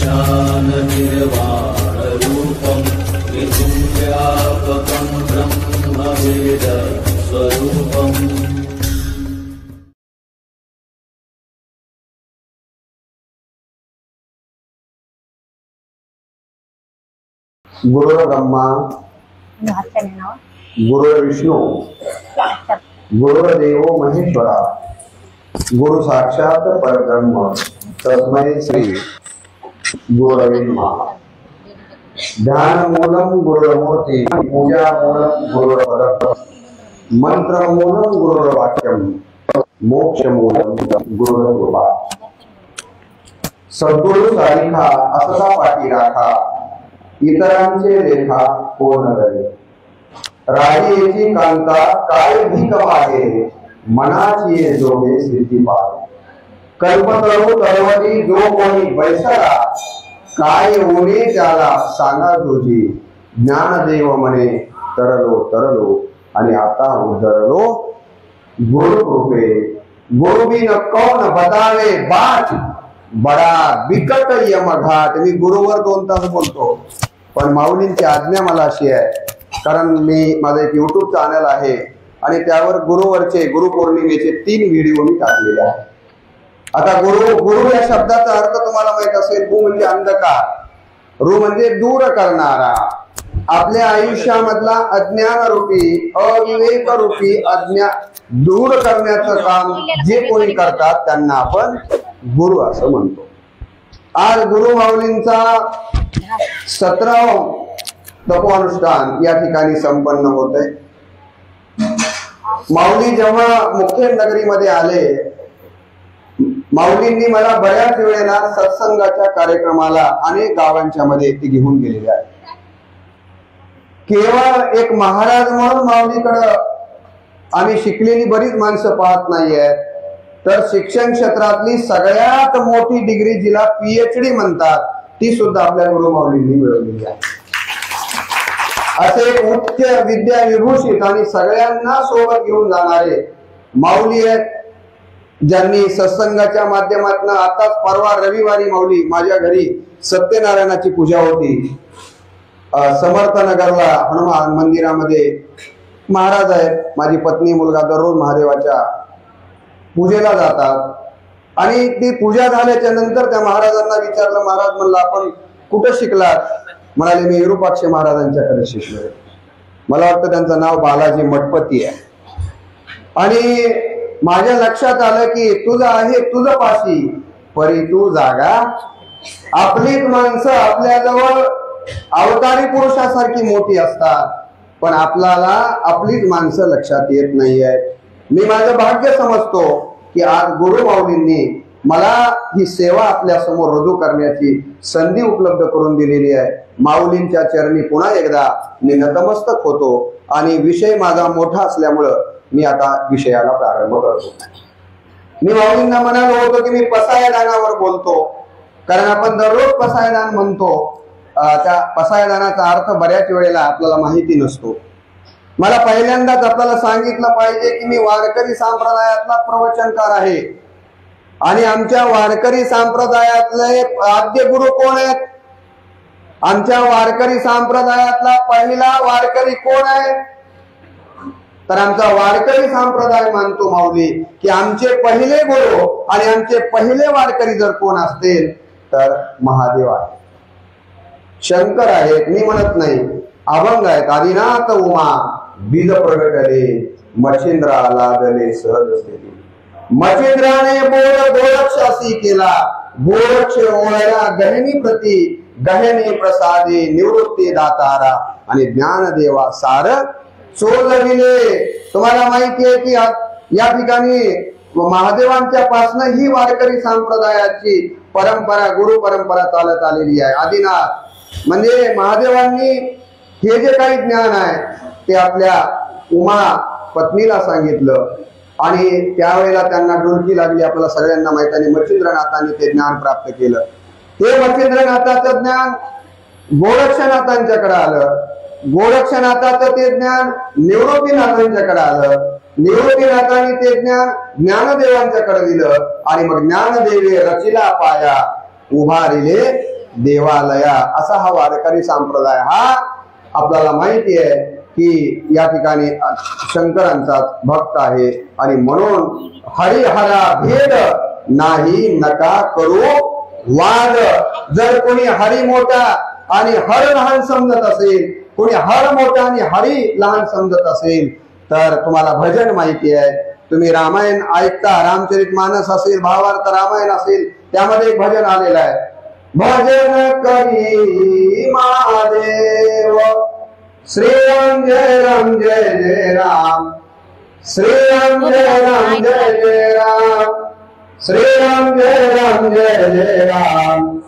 ज्ञाननिर्वाणरूपं त्रिगुणव्यापकं ब्रह्मवेदस्वरूपम्। गुरुर्ब्रह्मा गुरुर्विष्णू गुरुर्देवो महेश्वरा गुरु साक्षात परब्रह्म तस्मै श्री गुरवे नमः। ध्यानमूलं गुरुर्मूर्ति पूजामूलं गुरुर्पदम् मंत्रमूलं गुरुर्वाक्यं मोक्षमूलं गुरुर्कृपा। सद्गुरु सारिखा असता पाठी राखा इतरांचे लेखा कोण करे। राजेची कांता काय भीक मागे मनाची जोगे सिद्धी पावे। कल्पतरू तळवली जो कोणी बैसला काय उणे त्याला सांगा तुझी। ज्ञानदेव म्हणे तरलो तरलो आणि आता उधरलो गुरु कृपे। गुरु बिन कौन बतावे बाट बडा बिकट यमघाट। मी गुरुवर 2 तास बोलतो पण माऊलींची आज्ञा मला अशी आहे कारण मी माझा एक YouTube चॅनल आहे आणि त्यावर गुरुवरचे गुरुपौर्णिमेचे 3 व्हिडिओ मी टाकलेले आहेत। आता गुरु या शब्दाचा अर्थ तुम्हाला माहित असेल। गु म्हणजे अंधकार, रु म्हणजे दूर करणारा। आपल्या आयुष्यामधला अज्ञान रूपी अविवेक रूपी अज्ञान दूर करण्याचं काम जे कोणी करतात त्यांना आपण गुरु असं म्हणतो। आज गुरु माऊलींचा 17वा तपोअनुष्ठान या ठिकाणी संपन्न होत आहे। माऊली जेव्हा मुखेड नगरीमध्ये आले, माऊलींनी मला बऱ्याच वेळेला सत्संगाच्या कार्यक्रमाला अनेक गावांच्या मध्ये ते घेऊन गेलेले आहे। केवळ एक महाराज म्हणून माऊलीकडे आम्ही शिकलेली बरीच माणसं पाहत नाहीयेत, तर शिक्षण क्षेत्रातली सगळ्यात मोठी डिग्री जिला PhD म्हणतात ती सुद्धा आपल्या गुरु माऊलींनी मिळवलेली आहे। असे एक उच्च विद्या विभूषित आणि सगळ्यांना सोबत घेऊन जाणारे माऊली आहेत, ज्यांनी सत्संगाच्या माध्यमातून आताच परवा रविवारी माऊली माझ्या घरी सत्यनारायणाची पूजा होती। समर्थनगरला हनुमान मंदिरामध्ये महाराज आहेत, माझी पत्नी मुलगा दररोज महादेवाच्या पूजेला जातात आणि ती पूजा झाल्याच्या नंतर त्या महाराजांना विचारलं, महाराज म्हणलं आपण कुठं शिकलात? म्हणाले मी विरूपाक्ष महाराजांच्याकडे शिकलोय। मला वाटतं त्यांचं नाव बालाजी मठपती आहे। आणि माझ्या लक्षात आलं की तुझं आहे तुझं पाशी परी तू जागा। आपलीच माणसं आपल्याजवळ अवतारी पुरुषासारखी मोठी असतात पण आपल्याला आपलीच माणसं लक्षात येत नाहीये। मी माझं भाग्य समजतो की आज गुरु माऊलींनी मला ही सेवा आपल्या समोर रुजू करण्याची संधी उपलब्ध करून दिलेली आहे। माऊलींच्या चरणी पुन्हा एकदा मी नतमस्तक होतो आणि विषय माझा मोठा असल्यामुळं मी आता विषयाला प्रारंभ करतो। मी माऊलींना म्हणालो होतो की मी पसायदानावर बोलतो कारण आपण दररोज पसायदान म्हणतो, त्या पसायदानाचा अर्थ बऱ्याच वेळेला आपल्याला माहिती नसतो। मला पहिल्यांदाच आपल्याला सांगितलं पाहिजे की मी वारकरी संप्रदायातला प्रवचनकार आहे आणि आमच्या वारकरी संप्रदायातले आद्य गुरु कोण आहेत? आमच्या वारकरी संप्रदायातला पहिला वारकरी कोण आहे? तर आमचा वारकरी संप्रदाय मानतो माऊली की आमचे पहिले गुरु आणि आमचे पहिले वारकरी जर कोण असतील तर महादेव आहे, शंकर आहेत, मी म्हणत नाही, अभंग आहेत। आदिनाथ उमा बीज प्रगटले मच्छिंद्रा लागले सहज स्थिती। मच्छिंद्राने बोल गोरक्षासी केला, गोरक्ष ओळला गहनी प्रती गहने प्रसादे निवृत्ती दातारा आणि ज्ञानदेवा सार चोलविले। तुम्हाला माहिती आहे की या ठिकाणी महादेवांच्या पासन ही वारकरी संप्रदायाची परंपरा गुरु परंपरा चालत आलेली आहे। आदिनाथ म्हणजे महादेवांनी हे जे काही ज्ञान आहे ते आपल्या उमा पत्नीला सांगितलं आणि त्यावेळेला त्यांना डुलकी लागली। आपल्याला सगळ्यांना माहिती आहे मच्छिंद्रनाथांनी ते ज्ञान प्राप्त केलं। ते मच्छिंद्रनाथाचं ज्ञान गोरक्षनाथांच्याकडे आलं, गोरक्षनाथाचं ते ज्ञान निवृत्तीनाथांच्याकडे आलं, निवृत्तीनाथांनी ते ज्ञान ज्ञानदेवांच्याकडे दिलं आणि मग ज्ञानदेवे रचिला पाया उभारिले देवालया असा हा वारकरी संप्रदाय हा आपल्याला माहिती आहे की या ठिकाणी शंकरांचा भक्त आहे आणि म्हणून हरिहरा भेद नाही नका करू वाद। जर कोणी हरी मोठा आणि हर लहान समजत असेल, कोणी हर मोठा आणि हरी लहान समजत असेल तर तुम्हाला भजन माहिती आहे, तुम्ही रामायण ऐकता, रामचरितमानस असेल, भावार्थ रामायण असेल, त्यामध्ये एक भजन आलेलं आहे, भजन करी महादेव श्रीराम जय राम जय जय राम, श्रीराम जय राम जय जय राम, श्रीराम जय राम जय जय राम,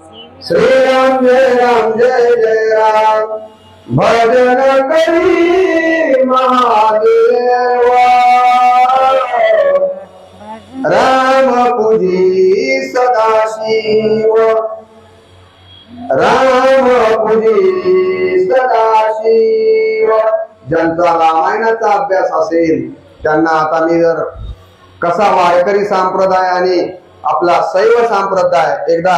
श्रीराम जय राम जय जय राम, भजन करी महादेव राम पूजी सदाशिव, राम पूजी सदाशिव। ज्यांचा रामायणाचा अभ्यास असेल त्यांना आता मी जर कसा वारकरी संप्रदाय आणि आपला शैव संप्रदाय, एकदा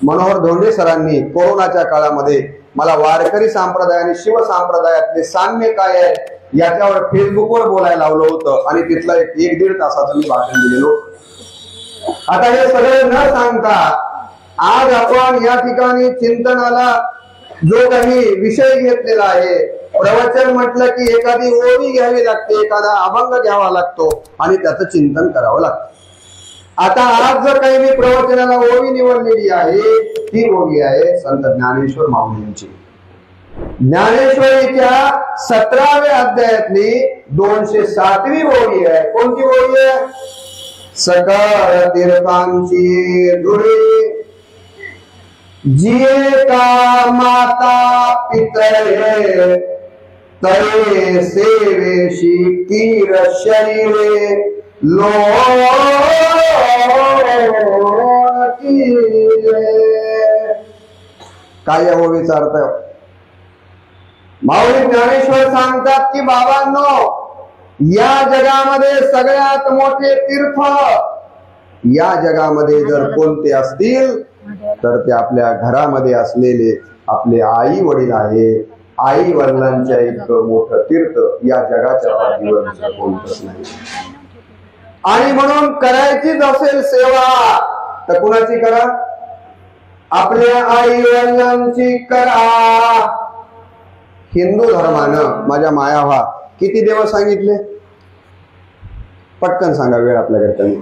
मनोहर धोंडे सरांनी कोरोनाच्या काळामध्ये मला वारकरी संप्रदाय आणि शिव संप्रदायातले साम्य काय आहे याच्यावर फेसबुकवर बोलायला लावलं होतं आणि तिथला एक 1-1.5 तासाचं मी भाषण दिलेलो। आता हे सगळे न सांगता आज आपण या ठिकाणी चिंतनाला जो काही विषय घेतलेला आहे, प्रवचन म्हटलं की एखादी ओवी घ्यावी लागते, एखादा अभंग घ्यावा लागतो आणि त्याचं चिंतन करावं लागतं। आता आज जर काही मी प्रवचनाला ओवी निवडलेली आहे ती ओवी आहे संत ज्ञानेश्वर माऊलींची। ज्ञानेश्वरीच्या 17व्या अध्यायातली 207वी ओवी आहे। कोणती ओवी आहे? सकळ तीर्थांची धुळी जिये का माता पितरे तये सेवेशी कीर शरीरे लो काय या ओवीचा अर्थ? माऊली ज्ञानेश्वर सांगतात की बाबांनो, या जगामध्ये सगळ्यात मोठे तीर्थ या जगामध्ये जर कोणते असतील तर ते आपल्या घरामध्ये असलेले आपले आई वडील आहेत। आई वडिलांच्या इतकं मोठं तीर्थ या जगाच्या पाठीवर कोणतंच नाही। आणि म्हणून करायचीच असेल सेवा तर कुणाची करा? आपल्या आई वडिलांची करा। हिंदू धर्मानं माझ्या माया व्हा किती देव सांगितले? पटकन सांगा, वेळ आपल्याकडे कमी।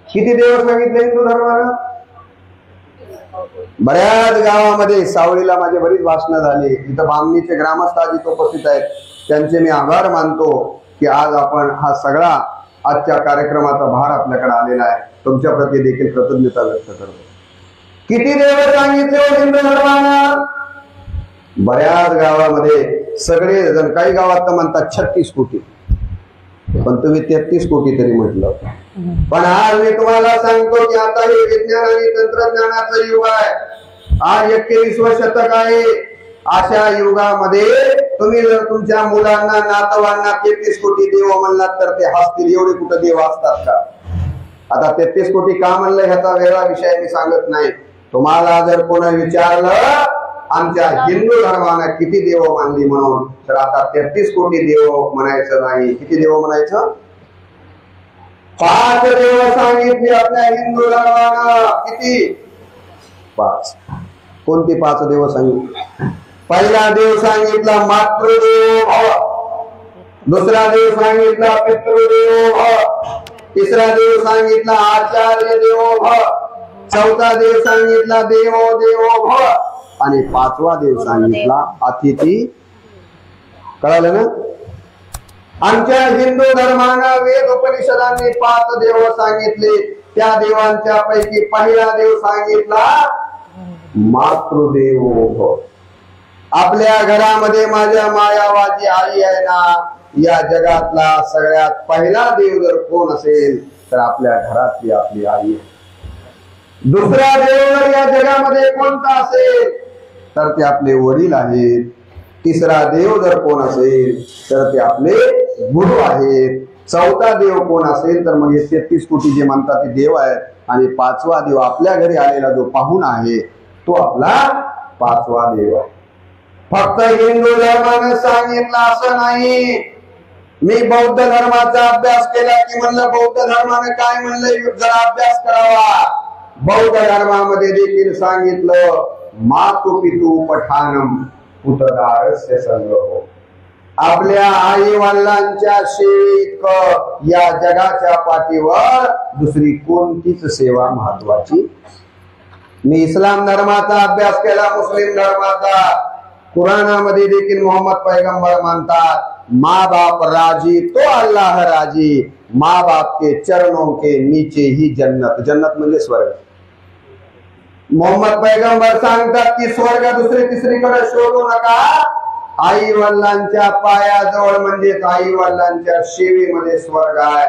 किती देव सांगितले हिंदू धर्मानं? बऱ्याच गावामध्ये, सावळीला माझे बरीच भाषणं झाली, इथं बामणीचे ग्रामस्थ आज इथं उपस्थित आहेत, त्यांचे मी आभार मानतो की आज आपण हा सगळा आजच्या कार्यक्रमाचा भार आपल्याकडे आलेला आहे। तुमच्या प्रती देखील कृतज्ञता व्यक्त करतो। किती देव सांगितले हिंदू धर्मानं? बऱ्याच गावामध्ये सगळे जण, काही गावात तर म्हणतात 36 कोटी, पण तुम्ही 33 कोटी तरी म्हटलं। पण आज मी तुम्हाला सांगतो की आता हे विज्ञान आणि तंत्रज्ञानाचं युग आहे, आज 21वे शतक आहे। अशा युगामध्ये तुम्ही जर तुमच्या मुलांना, नातवांना 33 कोटी देव म्हणलात तर ते हसतील। एवढे कुठं देव असतात का? आता 33 कोटी का म्हणलं ह्याचा वेगळा विषय मी सांगत नाही। तुम्हाला जर कोणी विचारलं आमच्या हिंदू धर्माने किती देव मानली म्हणून, तर आता 33 कोटी देव म्हणायचं नाही। किती देव म्हणायचं? 5 देव सांगितले आपल्या हिंदू धर्मानं। किती? 5। कोणती 5 देव सांगितले? पहिला देव सांगितला मातृदेव भव, दुसरा देव सांगितला पितृदेव भव, तिसरा देव सांगितला आचार्य देवो भव, चौथा देव सांगितला देवो देवो भव आणि 5वा देव सांगितला अतिथी। कळालं ना? आमच्या हिंदू धर्मानं वेद उपनिषदांनी 5 देव सांगितले। त्या देवांच्या पैकी पहिला देव सांगितला मातृदेवो भव। आपल्या घरामध्ये माझ्या मायावाची आई आहे ना, या जगातला सगळ्यात पहिला देव जर कोण असेल तर आपल्या घरातली आपली आई आहे। दुसरा देव या जगामध्ये कोणता असेल तर ते आपले वडील आहेत। तिसरा देव जर कोण असेल तर ते आपले गुरु आहेत। चौथा देव कोण असेल तर मग 33 कोटी जे म्हणतात ते देव आहेत। आणि 5वा देव आपल्या घरी आलेला जो पाहुणा आहे तो आपला 5वा देव आहे. फक्त हिंदू धर्मानं सांगितलं असं नाही. मी बौद्ध धर्माचा अभ्यास केला की म्हणलं बौद्ध धर्मानं काय म्हणलं जरा अभ्यास करावा. बौद्ध धर्मामध्ये देखील सांगितलं मातु पितु पठानम पुतदारस्य संगो. आपल्या आई वडिलांच्या सेवेइतकं या जगाच्या पाठीवर दुसरी कोणतीच सेवा महत्वाची. मी इस्लाम धर्माचा अभ्यास केला, मुस्लिम धर्माचा. कुराणामध्ये देखील मोहम्मद पैगंबर म्हणतात माँ बाप राजी तो अल्लाह राजी, माँ बाप के चरणों के नीचे ही जन्नत. जन्नत म्हणजे स्वर्ग. मोहम्मद पैगंबर सांगतात की स्वर्ग दुसरी तिसरीकडे शोधू नका, आई वडिलांच्या पायाजवळ म्हणजेच आई वडिलांच्या सेवेमध्ये स्वर्ग आहे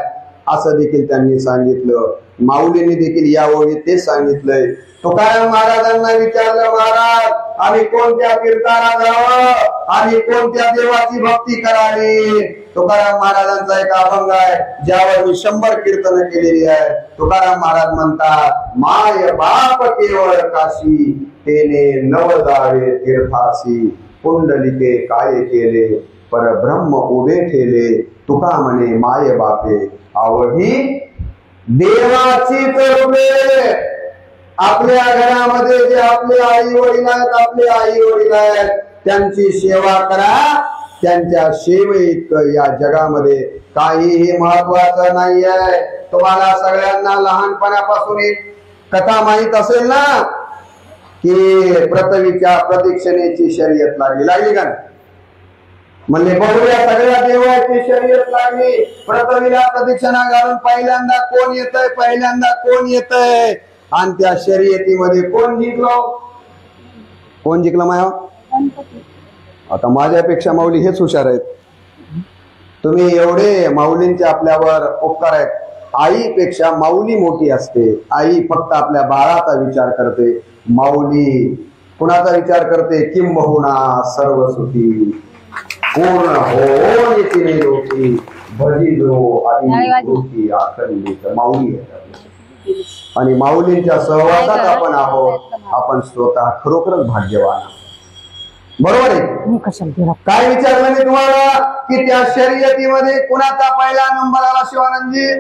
असं देखील त्यांनी सांगितलं. माऊलींनी देखील या ओळीत ते सांगितलंय. तुकाराम महाराजांना विचारलं महाराज आम्ही कोणत्या तीर्थाला जावं आणि कोणत्या देवाची भक्ती करावी. तुकाराम महाराजांचा एक अभंग आहे ज्यावर मी 100 कीर्तन केलेली आहे. तुकाराम महाराज म्हणतात माय बाप केवळ काशी तेने नव जावे तीर्थासी, पुंडलिके काय केले परब्रह्म उभे ठेले, तुका म्हणे माय बापे आवही देवाची रूपे. आपल्या घरामध्ये जे आपले आई वडील आहेत, आपले आई वडील आहेत त्यांची सेवा करा. त्यांच्या सेवेत या जगामध्ये काहीही महत्वाचं नाही आहे. तुम्हाला सगळ्यांना लहानपणापासून एक कथा माहित असेल ना की पृथ्वीच्या प्रदक्षिणेची शर्यत लागली का? म्हणजे बघूया सगळ्या देवाची शर्यत लागली. पृथ्वीला प्रदक्षिणा घालून पहिल्यांदा कोण येतंय, पहिल्यांदा कोण येतंय आणि त्या शर्यतीमध्ये कोण जिंकलो? कोण जिंकलं माया? आता माझ्यापेक्षा माऊली हेच हुशार आहेत. तुम्ही एवढे माऊलींचे आपल्यावर उपकार आहेत. आईपेक्षा माऊली मोठी असते. आई फक्त आपल्या बाळाचा विचार करते, माऊली कुणाचा विचार करते? किंबहुना सर्व सुखी पूर्ण हो तिने लोकी भजिलो आदी अखंडित माऊली आहे. आणि माऊलींच्या सहवासात आपण आहोत. आपण स्वतः खरोखरच भाग्यवान. बरोबर आहे. काय विचारलं मी तुम्हाला की त्या शर्यतीमध्ये कुणाचा पहिला नंबर आला? शिवानंदजी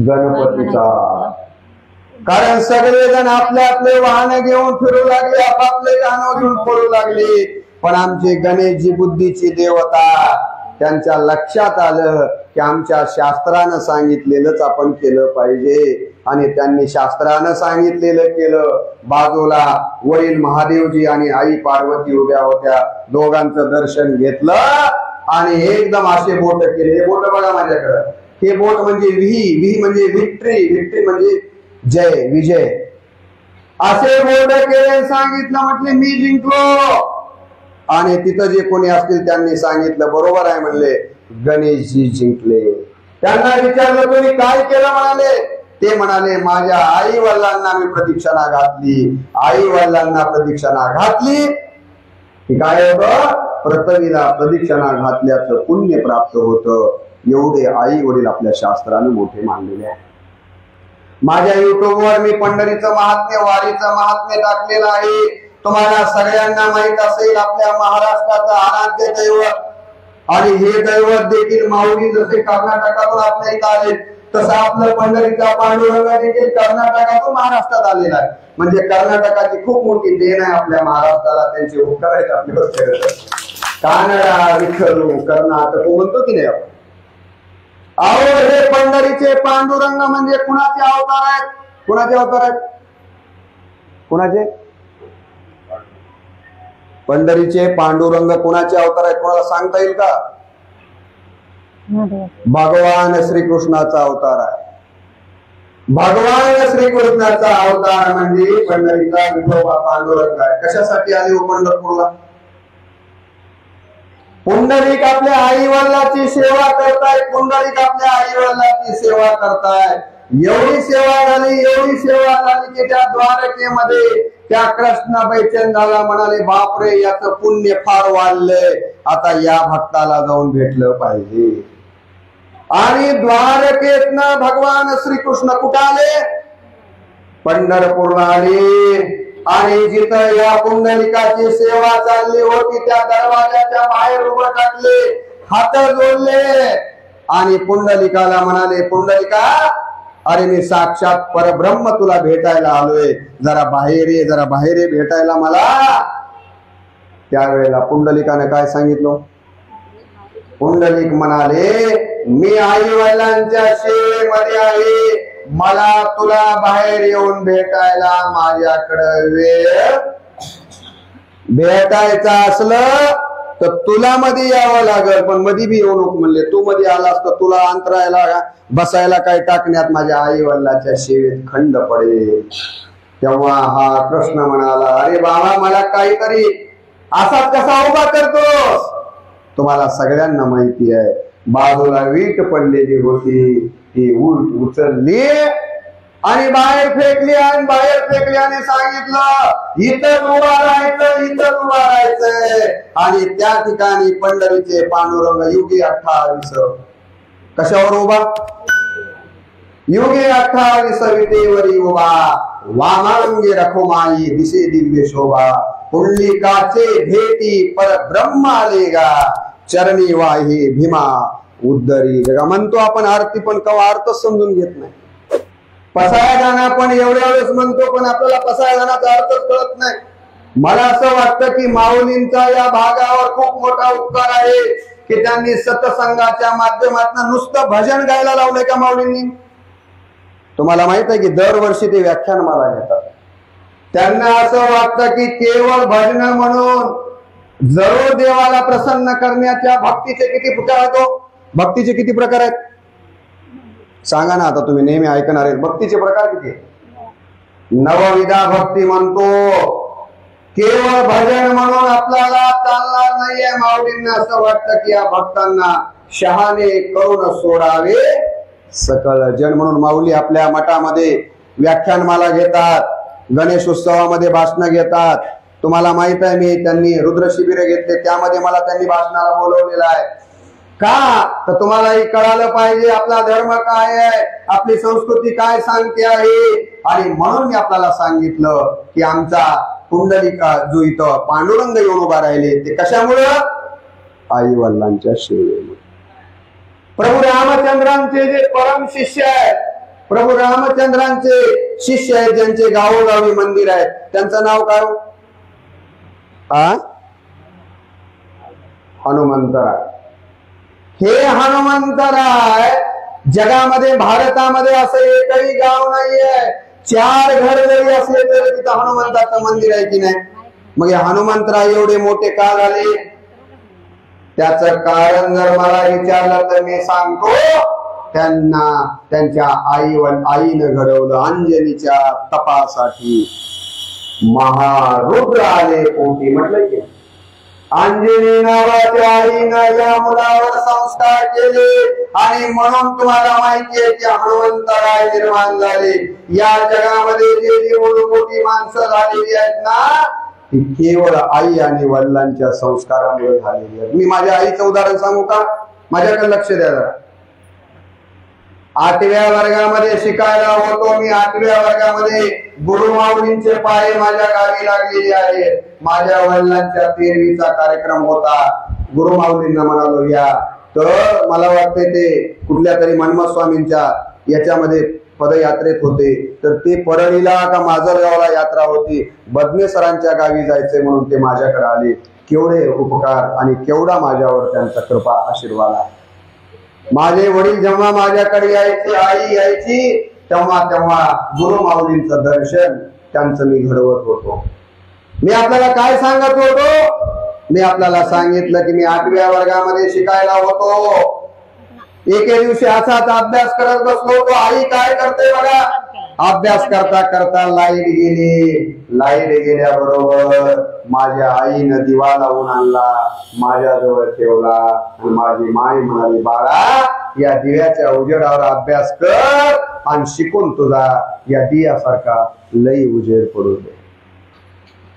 गणपतीचा. कारण सगळेजण आपले आपले वाहन घेऊन फिरू लागले, आपापले वाहन घेऊन फिरू लागले. पण आमचे गणेशजी बुद्धीची देवता, त्यांच्या लक्षात आलं की आमच्या शास्त्रानं सांगितलेलंच आपण केलं पाहिजे. आणि त्यांनी शास्त्रानं सांगितलेलं केलं. बाजूला वडील महादेवजी आणि आई पार्वती उभ्या होत्या. दोघांचं दर्शन घेतलं आणि एकदम असे बोट केले. हे बोट बघा माझ्याकडं. हे बोट म्हणजे व्ही म्हणजे विक्ट्री, विक्ट्री म्हणजे जय, विजय. असे बोट केले. सांगितलं म्हटले मी जिंकलो. आणि तिथं जे कोणी असतील त्यांनी सांगितलं बरोबर आहे म्हणले गणेशजी जिंकले. त्यांना विचारलं तुम्ही काय केलं? म्हणाले ते म्हणाले माझ्या आई वडिलांना मी प्रदक्षिणा घातली. आई वडिलांना प्रदक्षिणा घातली की काय होतं? पृथ्वीला प्रदक्षिणा घातल्याचं पुण्य प्राप्त होतं. एवढे आई वडील आपल्या शास्त्राने मोठे मानलेले आहे. माझ्या युट्यूबवर मी पंढरीचं महात्म्य, वारीचं महात्म्य टाकलेलं आहे. तुम्हाला सगळ्यांना माहित असेल आपल्या महाराष्ट्राचं आराध्य दैवत आणि हे दैवत देखील माऊली जसे कर्नाटकातून आपल्या इथं आले तसं आपलं पंढरीचा पांडुरंग देखील कर्नाटकातून महाराष्ट्रात आलेला आहे. म्हणजे कर्नाटकाची खूप मोठी देण आहे आपल्या महाराष्ट्राला. त्यांचे उपकार आहेत आपल्यावर. कानडा विठ्ठलू कर्नाटक म्हणतो की नाही आपण. अहो हे पंढरीचे पांडुरंग म्हणजे कुणाचे अवतार आहेत? कुणाचे अवतार आहेत? कुणाचे? पंढरीचे पांडुरंग कुणाचे अवतार आहेत? कोणाला सांगता येईल का? भगवान श्रीकृष्णाचा अवतार आहे. भगवान श्रीकृष्णाचा अवतार म्हणजे पंढरीचा विठोबा पांडुरंग आहे. कशासाठी आले हो पंढरपूरला? पुंडलिक आपल्या आई वडिलांची सेवा करताय. पुंडलिक आपल्या आई वडिलांची सेवा करताय. एवढी सेवा झाली, एवढी सेवा झाली की त्या द्वारकेमध्ये त्या कृष्णाबाई चंदाला म्हणाले बापरे याचं पुण्य फार वाढलंय, आता या भक्ताला जाऊन भेटलं पाहिजे. आणि द्वारकेतनं भगवान श्रीकृष्ण कुठे आले? पंढरपूरला आली आणि जिथं या पुंडलिकाची सेवा चालली होती त्या दरवाजाच्या बाहेर उभं टाकले, हात जोडले आणि पुंडलिकाला म्हणाले, पुंडलिका अरे मी साक्षात परब्रह्म तुला भेटायला आलोय, जरा बाहेर ये, जरा बाहेर ये भेटायला मला. त्यावेळेला पुंडलिकाने काय सांगितलं? पुंडलिक म्हणाले, मी आई वडिलांच्या सेवेमध्ये आहे, मला तुला बाहेर येऊन भेटायला माझ्याकडे वेळ. भेटायचं असलं तर तुला मध्ये यावं लागल, पण मध्ये बी येऊ नको म्हणले. तू मध्ये आलास तर तुला अंतरायला बसायला काय टाकण्यात माझ्या आई वडिलांच्या सेवेत खंड पडेल. तेव्हा हा कृष्ण म्हणाला, अरे बाबा मला काहीतरी असाच कसा उभा करतोस? तुम्हाला सगळ्यांना माहिती आहे, बाजूला वीट पडलेली होती, ती वीट उचलली आणि बाहेर फेकली आणि बाहेर फेकल्याने सांगितलं, इथं उभा राहायचं, इथं उभा राहायचंय. आणि त्या ठिकाणी पंढरीचे पांडुरंग युगी 28 कशावर उभा? युगी 28 विटेवरी उभा, वामांगी रखुमाई दिसे दिव्य शोभा. पुंडलिकाचे भेटी पर ब्रह्म आलेगा, चरणी वाही भीमा उद्धरी जगा. म्हणतो आपण आरती, पण कवा अर्थच समजून घेत नाही. पसाया गाणं आपण एवढ्या वेळेस म्हणतो, पण आपल्याला पसाया गाण्याचा अर्थच कळत नाही. मला असं वाटतं की माऊलींचा या भागावर खूप मोठा उपकार आहे की त्यांनी सत्संगाच्या माध्यमातून नुसतं भजन गायला लावलंय का माऊलींनी? तुम्हाला माहित आहे की दरवर्षी ते व्याख्यानमाला घेतात. त्यांना असं वाटतं की केवळ भजन म्हणून जरूर देवाला प्रसन्न करण्याच्या भक्तीचे किती प्रकार आहेत? भक्तीचे किती प्रकार आहेत सांगा ना. आता तुम्ही नेहमी ऐकणार आहेत, भक्तीचे प्रकार किती? नवविधा भक्ती म्हणतो. केवळ भजन म्हणून आपल्याला चालणार नाहीये. माऊलींना असं वाटतं की या भक्तांना शहाणे करून सोडावे सकळ जन. म्हणून माऊली आपल्या मठामध्ये व्याख्यानमाला घेतात, गणेश उत्सवामध्ये भाषण घेतात. तुम्हाला माहित आहे, मी त्यांनी रुद्र शिबिर घेतले, त्यामध्ये मला त्यांनी भाषणाला बोलवलेलं आहे. का तर तुम्हालाही कळालं पाहिजे आपला धर्म काय आहे, आपली संस्कृती काय सांगते आहे. आणि म्हणून मी आपल्याला सांगितलं की आमचा पुंडलिका जो इथं पांडुरंग येऊन उभा राहिले ते कशामुळं? आई वडिलांच्या सेवेमुळे. प्रभू रामचंद्रांचे जे परम शिष्य आहेत, प्रभू रामचंद्रांचे शिष्य आहेत, ज्यांचे गावोगावी मंदिर आहेत, त्यांचं नाव काय? हनुमंतराय. हे हनुमंतराय जगामध्ये, भारतामध्ये असं एकही गाव नाहीये, 4 घर जरी असले तरी तिथं हनुमंताचं मंदिर आहे की नाही? मग हे हनुमंतराय एवढे मोठे का झाले? त्याचं कारण जर मला विचारलं तर मी सांगतो, त्यांना त्यांच्या आईनं घडवलं. अंजनीच्या तपासाठी महारुद्र आले पोटी. म्हटलं की अंजनी नावाच्या आईनं या मुलावर संस्कार केले आणि म्हणून तुम्हाला माहिती आहे की हनुमंतराय निर्माण झाले. या जगामध्ये जे मोठी माणसं झालेली आहेत ना, ती केवळ आई आणि वडिलांच्या संस्कारामुळे झालेली आहेत. मी माझ्या आईचं उदाहरण सांगू का? माझ्याकडे लक्ष द्या जरा. 8व्या वर्गामध्ये शिकायला होतो मी. 8व्या वर्गामध्ये गुरुमाऊलींचे पाय माझ्या गावी लागलेले आहेत. माझ्या वडिलांच्या 13वीचा कार्यक्रम होता. गुरुमाऊलींना म्हणालो या, तर मला वाटते ते कुठल्या तरी मन्मथ स्वामींच्या याच्यामध्ये पदयात्रेत होते. तर ते परळीला का माजलगावला यात्रा होती, बदने सरांच्या गावी जायचे म्हणून ते माझ्याकडे आले. केवढे उपकार आणि केवढा माझ्यावर त्यांचा कृपा आशीर्वाद आहे. माझे वडील जेव्हा माझ्याकडे यायचे, आई यायची, तेव्हा तेव्हा गुरुमाऊलींचं दर्शन त्यांचं मी घडवत होतो. मी आपल्याला काय सांगत होतो? मी आपल्याला सांगितलं की मी 8व्या वर्गामध्ये शिकायला होतो. एके दिवशी असाच अभ्यास करत बसलो होतो. आई काय करते बघा, अभ्यास करता करता लाईट गेली. लाईट गेल्याबरोबर माझ्या आईनं दिवा लावून आणला, माझ्याजवळ ठेवला आणि माझी माय म्हणाली, बाळा या दिव्याच्या उजेडावर अभ्यास कर आणि शिकून तुझा या दिव्यासारखा लई उजेड पडू दे.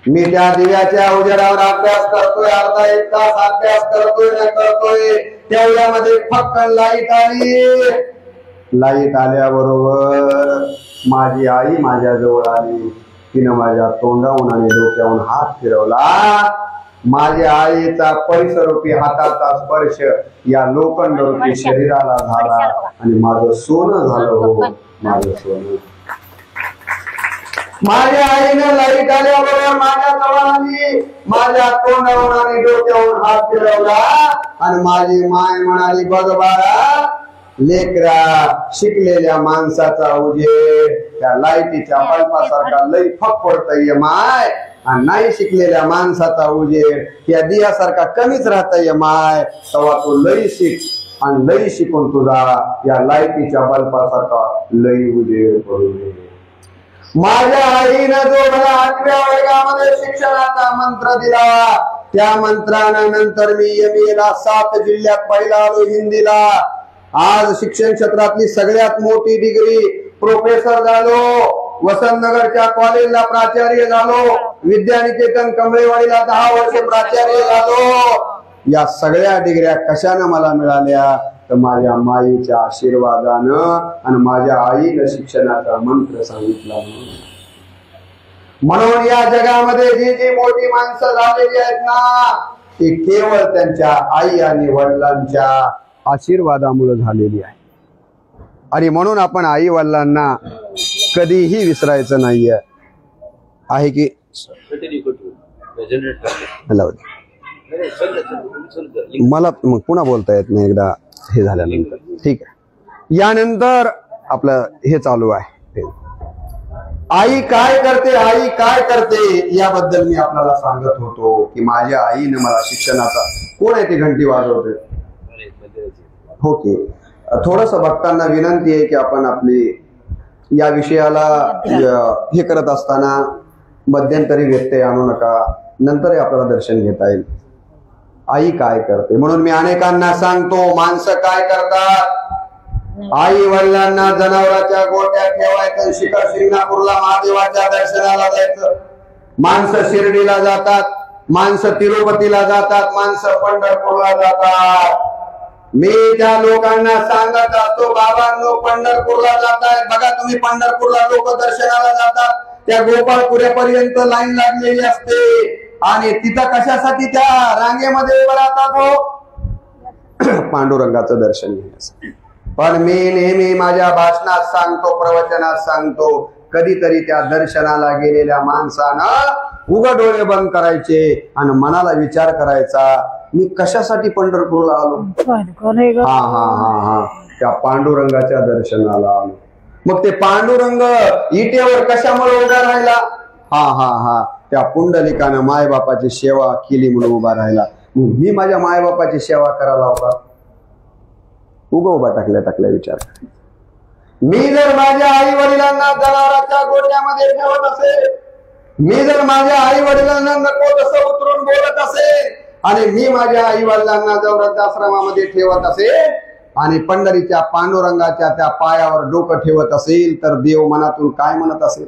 मी त्या दिव्याच्या उजेडावर अभ्यास करतोय, अर्धा 1 तास अभ्यास करतोय. तेवढ्यामध्ये फक्त लाईट आली. लाईट आल्याबरोबर माझी आई माझ्या जवळ आली, तिनं माझ्या तोंडाहून आणि डोक्याहून हात फिरवला. माझ्या आईचा परिसरूपी हाताचा स्पर्श या लोखंडरूपी शरीराला झाला आणि माझं सोनं झालं. हो, माझं सोनं. माझ्या आईने लाईट आल्यावर माझ्या जवळ आली, माझ्या तोंडाहून आणि डोक्याहून हात फिरवला आणि माझी माय म्हणाली, बघ बाळा, लेकरा, शिकलेल्या माणसाचा उजेड त्या लाईटीच्या बल्बासारखा लई फक्कडतय माय, आणि नाही शिकलेल्या माणसाचा उजेड त्या दियासारखा कमीच राहतय माय. तेव्हा तू लई शिक आणि लई शिकून तुझा या लाईटीच्या बल्बासारखा लई उजेड पडू दे. माझ्या आईनं जो मला 8व्या वर्गामध्ये शिक्षणाचा मंत्र दिला, त्या मंत्रानंतर मी MA ला 7 जिल्ह्यात पहिला आलो हिंदीला. आज शिक्षण क्षेत्रातली सगळ्यात मोठी डिग्री प्रोफेसर झालो, वसंतनगरच्या कॉलेजला प्राचार्य झालो, विद्यानिकेतन कमळेवाडीला 10 वर्ष प्राचार्य झालो. या सगळ्या डिग्र्या कशाने मला मिळाल्या? तर माझ्या माईच्या आशीर्वादानं आणि माझ्या आईनं शिक्षणाचा मंत्र सांगितला. म्हणून या जगामध्ये जी जी मोठी माणसं झालेली आहेत ना, ती केवळ त्यांच्या आई आणि वडिलांच्या आशीर्वादामुळे झालेली आहे. आणि म्हणून आपण आई वडिलांना कधीही विसरायचं नाहीये. आहे की मला मग पुन्हा बोलता येत नाही एकदा हे झाल्यानंतर. ठीक आहे, यानंतर आपलं हे चालू आहे, आई काय करते, आई काय करते याबद्दल मी आपल्याला सांगत होतो की माझ्या आईने मला शिक्षणाचा. कोण आहे ती घंटी वाजवते? हो की. थोडस भक्तांना विनंती आहे की आपण आपली या विषयाला हे करत असताना मध्यंतरी व्यत्यय आणू नका, नंतरही आपल्याला दर्शन घेता येईल. आई काय करते म्हणून मी अनेकांना सांगतो, माणसं काय करतात? आई वडिलांना जनावरांच्या गोट्यात ठेवायचं, शिखर शिंगणापूरला महादेवाच्या दर्शनाला जायचं. माणसं शिर्डीला जातात, माणसं तिरुपतीला जातात, माणसं पंढरपूरला जातात. मी त्या लोकांना सांगत असतो, बाबांनो पंढरपूरला जाताय बघा तुम्ही, पंढरपूरला लोक दर्शनाला जातात, त्या गोपाळपुऱ्यापर्यंत लाईन लागलेली असते आणि तिथं कशासाठी त्या रांगेमध्ये उभं राहतात? हो, पांडुरंगाचं दर्शन घेण्यासाठी. पण मी नेहमी माझ्या भाषणात सांगतो, प्रवचनात सांगतो, कधीतरी त्या दर्शनाला गेलेल्या माणसानं उघड डोळे बंद करायचे आणि मनाला विचार करायचा, मी कशासाठी पंढरपूरला आलो? हा हा हा हा त्या पांडुरंगाच्या दर्शनाला आलो. मग ते पांडुरंग इटेवर कशामुळे उभा राहिला? हा हा हा त्या पुंडलिकानं मायबापाची सेवा केली म्हणून उभा राहिला. मी माझ्या मायबापाची सेवा करायला होता? उभा टाकल्या विचार. मी जर माझ्या आई वडिलांना जनावरांच्या गोट्यामध्ये ठेवत असेल, मी जर माझ्या आई वडिलांना नको तसं उतरून बोलत असेल आणि मी माझ्या आई वडिलांना जर वृद्धाश्रमामध्ये ठेवत असेल आणि पंढरीच्या पांडुरंगाच्या त्या पायावर डोकं ठेवत असेल, तर देव मनातून काय म्हणत असेल?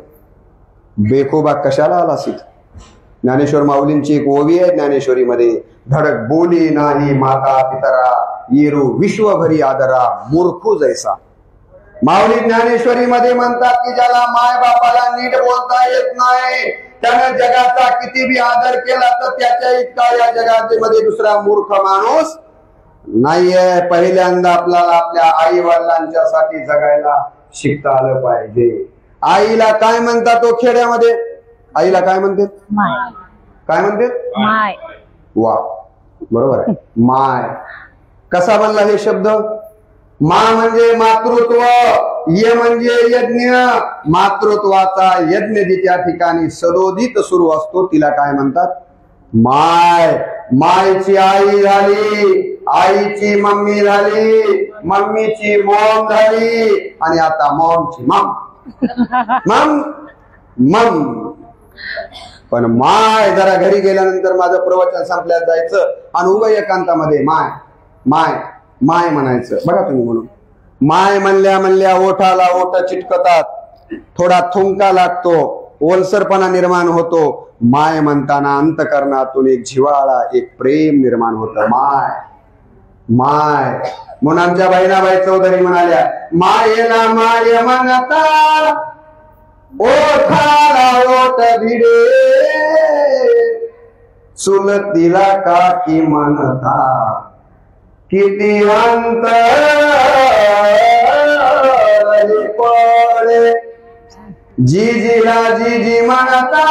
बेखोबा कशाला आलास? ज्ञानेश्वर माऊलींची एक ओवी आहे ज्ञानेश्वरीमध्ये, धडक बोली नाही माता पितरा, येरू विश्वभरी आदरा, मूर्खू जैसा. माऊली ज्ञानेश्वरी मध्ये म्हणतात की ज्याला माय बापाला नीट बोलता येत नाही, त्याने जगाचा किती बी आदर केला तर त्याच्या इतका या जगामध्ये दुसरा मूर्ख माणूस नाहीये. पहिल्यांदा आपल्याला आपल्या आई वडिलांच्या साठी जगायला शिकता आलं पाहिजे. आईला काय म्हणतात तो खेड्यामध्ये? आईला काय म्हणते? काय म्हणते? माय. वा, बरोबर आहे, माय. कसा बनला हे शब्द? मा म्हणजे मातृत्व, ये म्हणजे यज्ञ. मातृत्वाचा यज्ञ जिच्या ठिकाणी सदोदित सुरू असतो तिला काय म्हणतात? माय. मायची आई झाली, आईची मम्मी झाली, मम्मीची मॉम झाली आणि आता मॉमची मम. मम मम. पण माय जरा घरी गेल्यानंतर माझं प्रवचन संपल्यात जायचं आणि उभं एकांतामध्ये माय माय माय म्हणायचं. बघा तुम्ही, म्हणून माय म्हणल्या ओठाला ओठ चिटकतात, थोडा थुंका लागतो, ओलसरपणा निर्माण होतो. माय म्हणताना अंतकरणातून एक जिव्हाळा, एक प्रेम निर्माण होतं. माय माय. म्हणून आमच्या बहिणाबाई चौधरी म्हणाल्या, मायेला माय म्हणता ओठाला ओठ भिडे चुलतीला काकी म्हणता किती अंतर पडे जीजीला जीजी म्हणता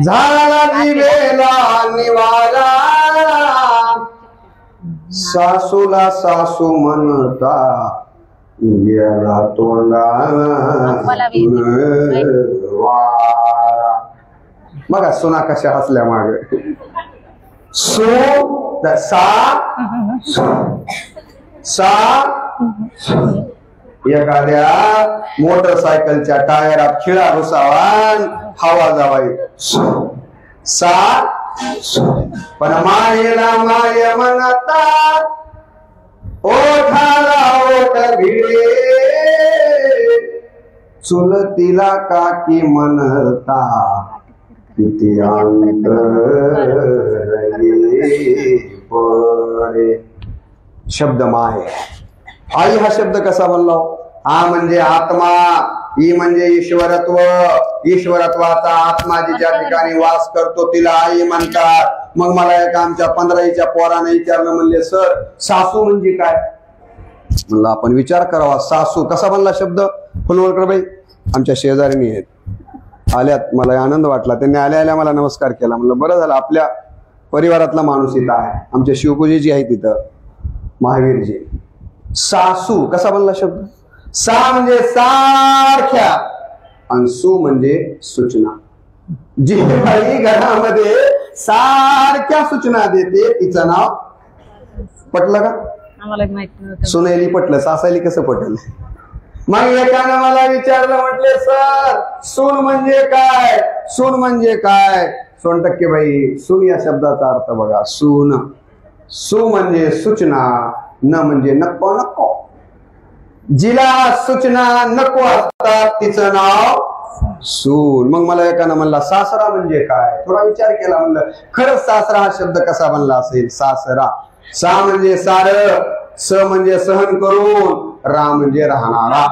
झाला जिवेला निवारा सासूला सासू म्हणता गेला तोंडाला वारा. बघा सुना कशा हसल्या मागे. एखाद्या मोटरसायकलच्या टायरात खिळा घुसावा हवा जावाई पण मायेला माय म्हणतात ओठाला ओठ भिडे चुलतीला काकी म्हणता किती अंतर पडे. शब्द माय. आई हा शब्द कसा बनला? आ म्हणजे आत्मा, ई म्हणजे ईश्वरत्व. ईश्वरत्वाचा आत्मा ज्या ठिकाणी वास करतो तिला आई म्हणतात. मग मला एक आमच्या 15वीच्या पोराने विचारलं, म्हणले सर सासू म्हणजे काय? म्हणलं आपण विचार करावा. सासू कसा बनला शब्द? फुलवळकर बाई आमच्या शेजारीने आहेत, आल्यात. मला आनंद वाटला, त्यांनी आल्या आल्या मला नमस्कार केला. म्हणलं बरं झालं आपल्या परिवारातला माणूस इथं आहे. आमच्या शिवपूजेची आहे तिथं महावीरजी. सासू कसा बनला शब्द? सा म्हणजे सारख्या आणि सू म्हणजे सूचना. जी बाई घरामध्ये सारख्या सूचना देते तिचं नाव पटलं का? आम्हाला माहिती नव्हतं. सुनेली पटलं, सासायली कसं पटलं? मग एकानं मला विचारलं, म्हटले सर सून म्हणजे काय? सून म्हणजे काय? 100% बाई सून या शब्दाचा अर्थ बघा. सून, सू म्हणजे सूचना, न म्हणजे नको नको. जिला सूचना नको असतात तिचं नाव सून. मग मला एकानं म्हणला सासरा म्हणजे काय? थोडा विचार केला, म्हणलं खरंच सासरा हा शब्द कसा बनला असेल? सासरा, सा म्हणजे सार, स म्हणजे सहन करून, रा म्हणजे राहणारा.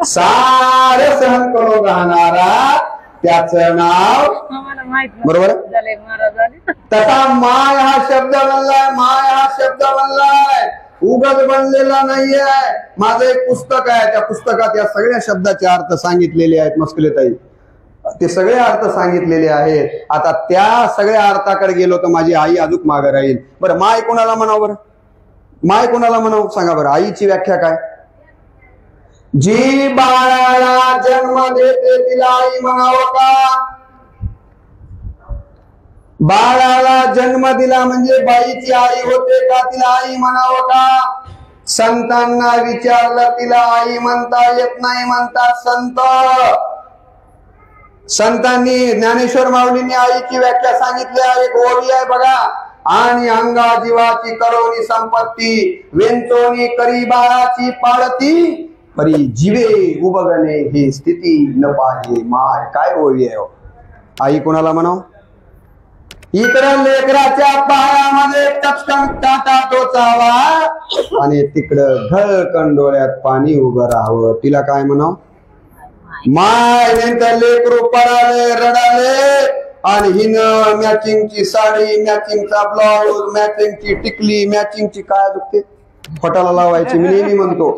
सार सहन करून राहणारा त्याचं नाव, बरोबर. तसा माय हा शब्द बनलाय. माय हा शब्द बनलाय, उगाच बनलेला नाहीये. माझं एक पुस्तक आहे, त्या पुस्तकात या सगळ्या शब्दाचे अर्थ सांगितलेले आहेत मस्कुलेताई. ते सगळे अर्थ सांगितलेले आहेत. आता त्या सगळ्या अर्थाकडे गेलो तर माझी आई अजून मागे राहील. बरं माय कोणाला म्हणावं? बरं माय कोणाला म्हणावं सांगा बरं. आईची व्याख्या काय? जी बाळाला जन्म देते तिला आई म्हणावं का? बाळाला जन्म दिला म्हणजे बाईची आई होते का? तिला आई म्हणावं का? संतांना विचारलं तिला आई म्हणता येत नाही म्हणतात संत. संतांनी ज्ञानेश्वर माऊलींनी आईची व्याख्या सांगितली आहे. एक ओवी आहे बघा. आणि अंगा जीवाची करोनी संपत्ती वेंचोनी करी बाळाची पाळती परी जीवे उबगणे ही स्थिती न पाहे माय. काय ओवी आहे? आई कोणाला म्हणाव? इकडं लेकराच्या पायामध्ये टचकन काटा टोचावा आणि तिकडं घळकन डोळ्यात पाणी उभं राहावं. तिला काय म्हणाव? माय. नंतर लेकरू पडाले रडाले आणि हिनं मॅचिंगची साडी, मॅचिंगचा ब्लाऊज, मॅचिंगची टिकली, मॅचिंगची काय दुखते फटाला लावायची. मी नेहमी म्हणतो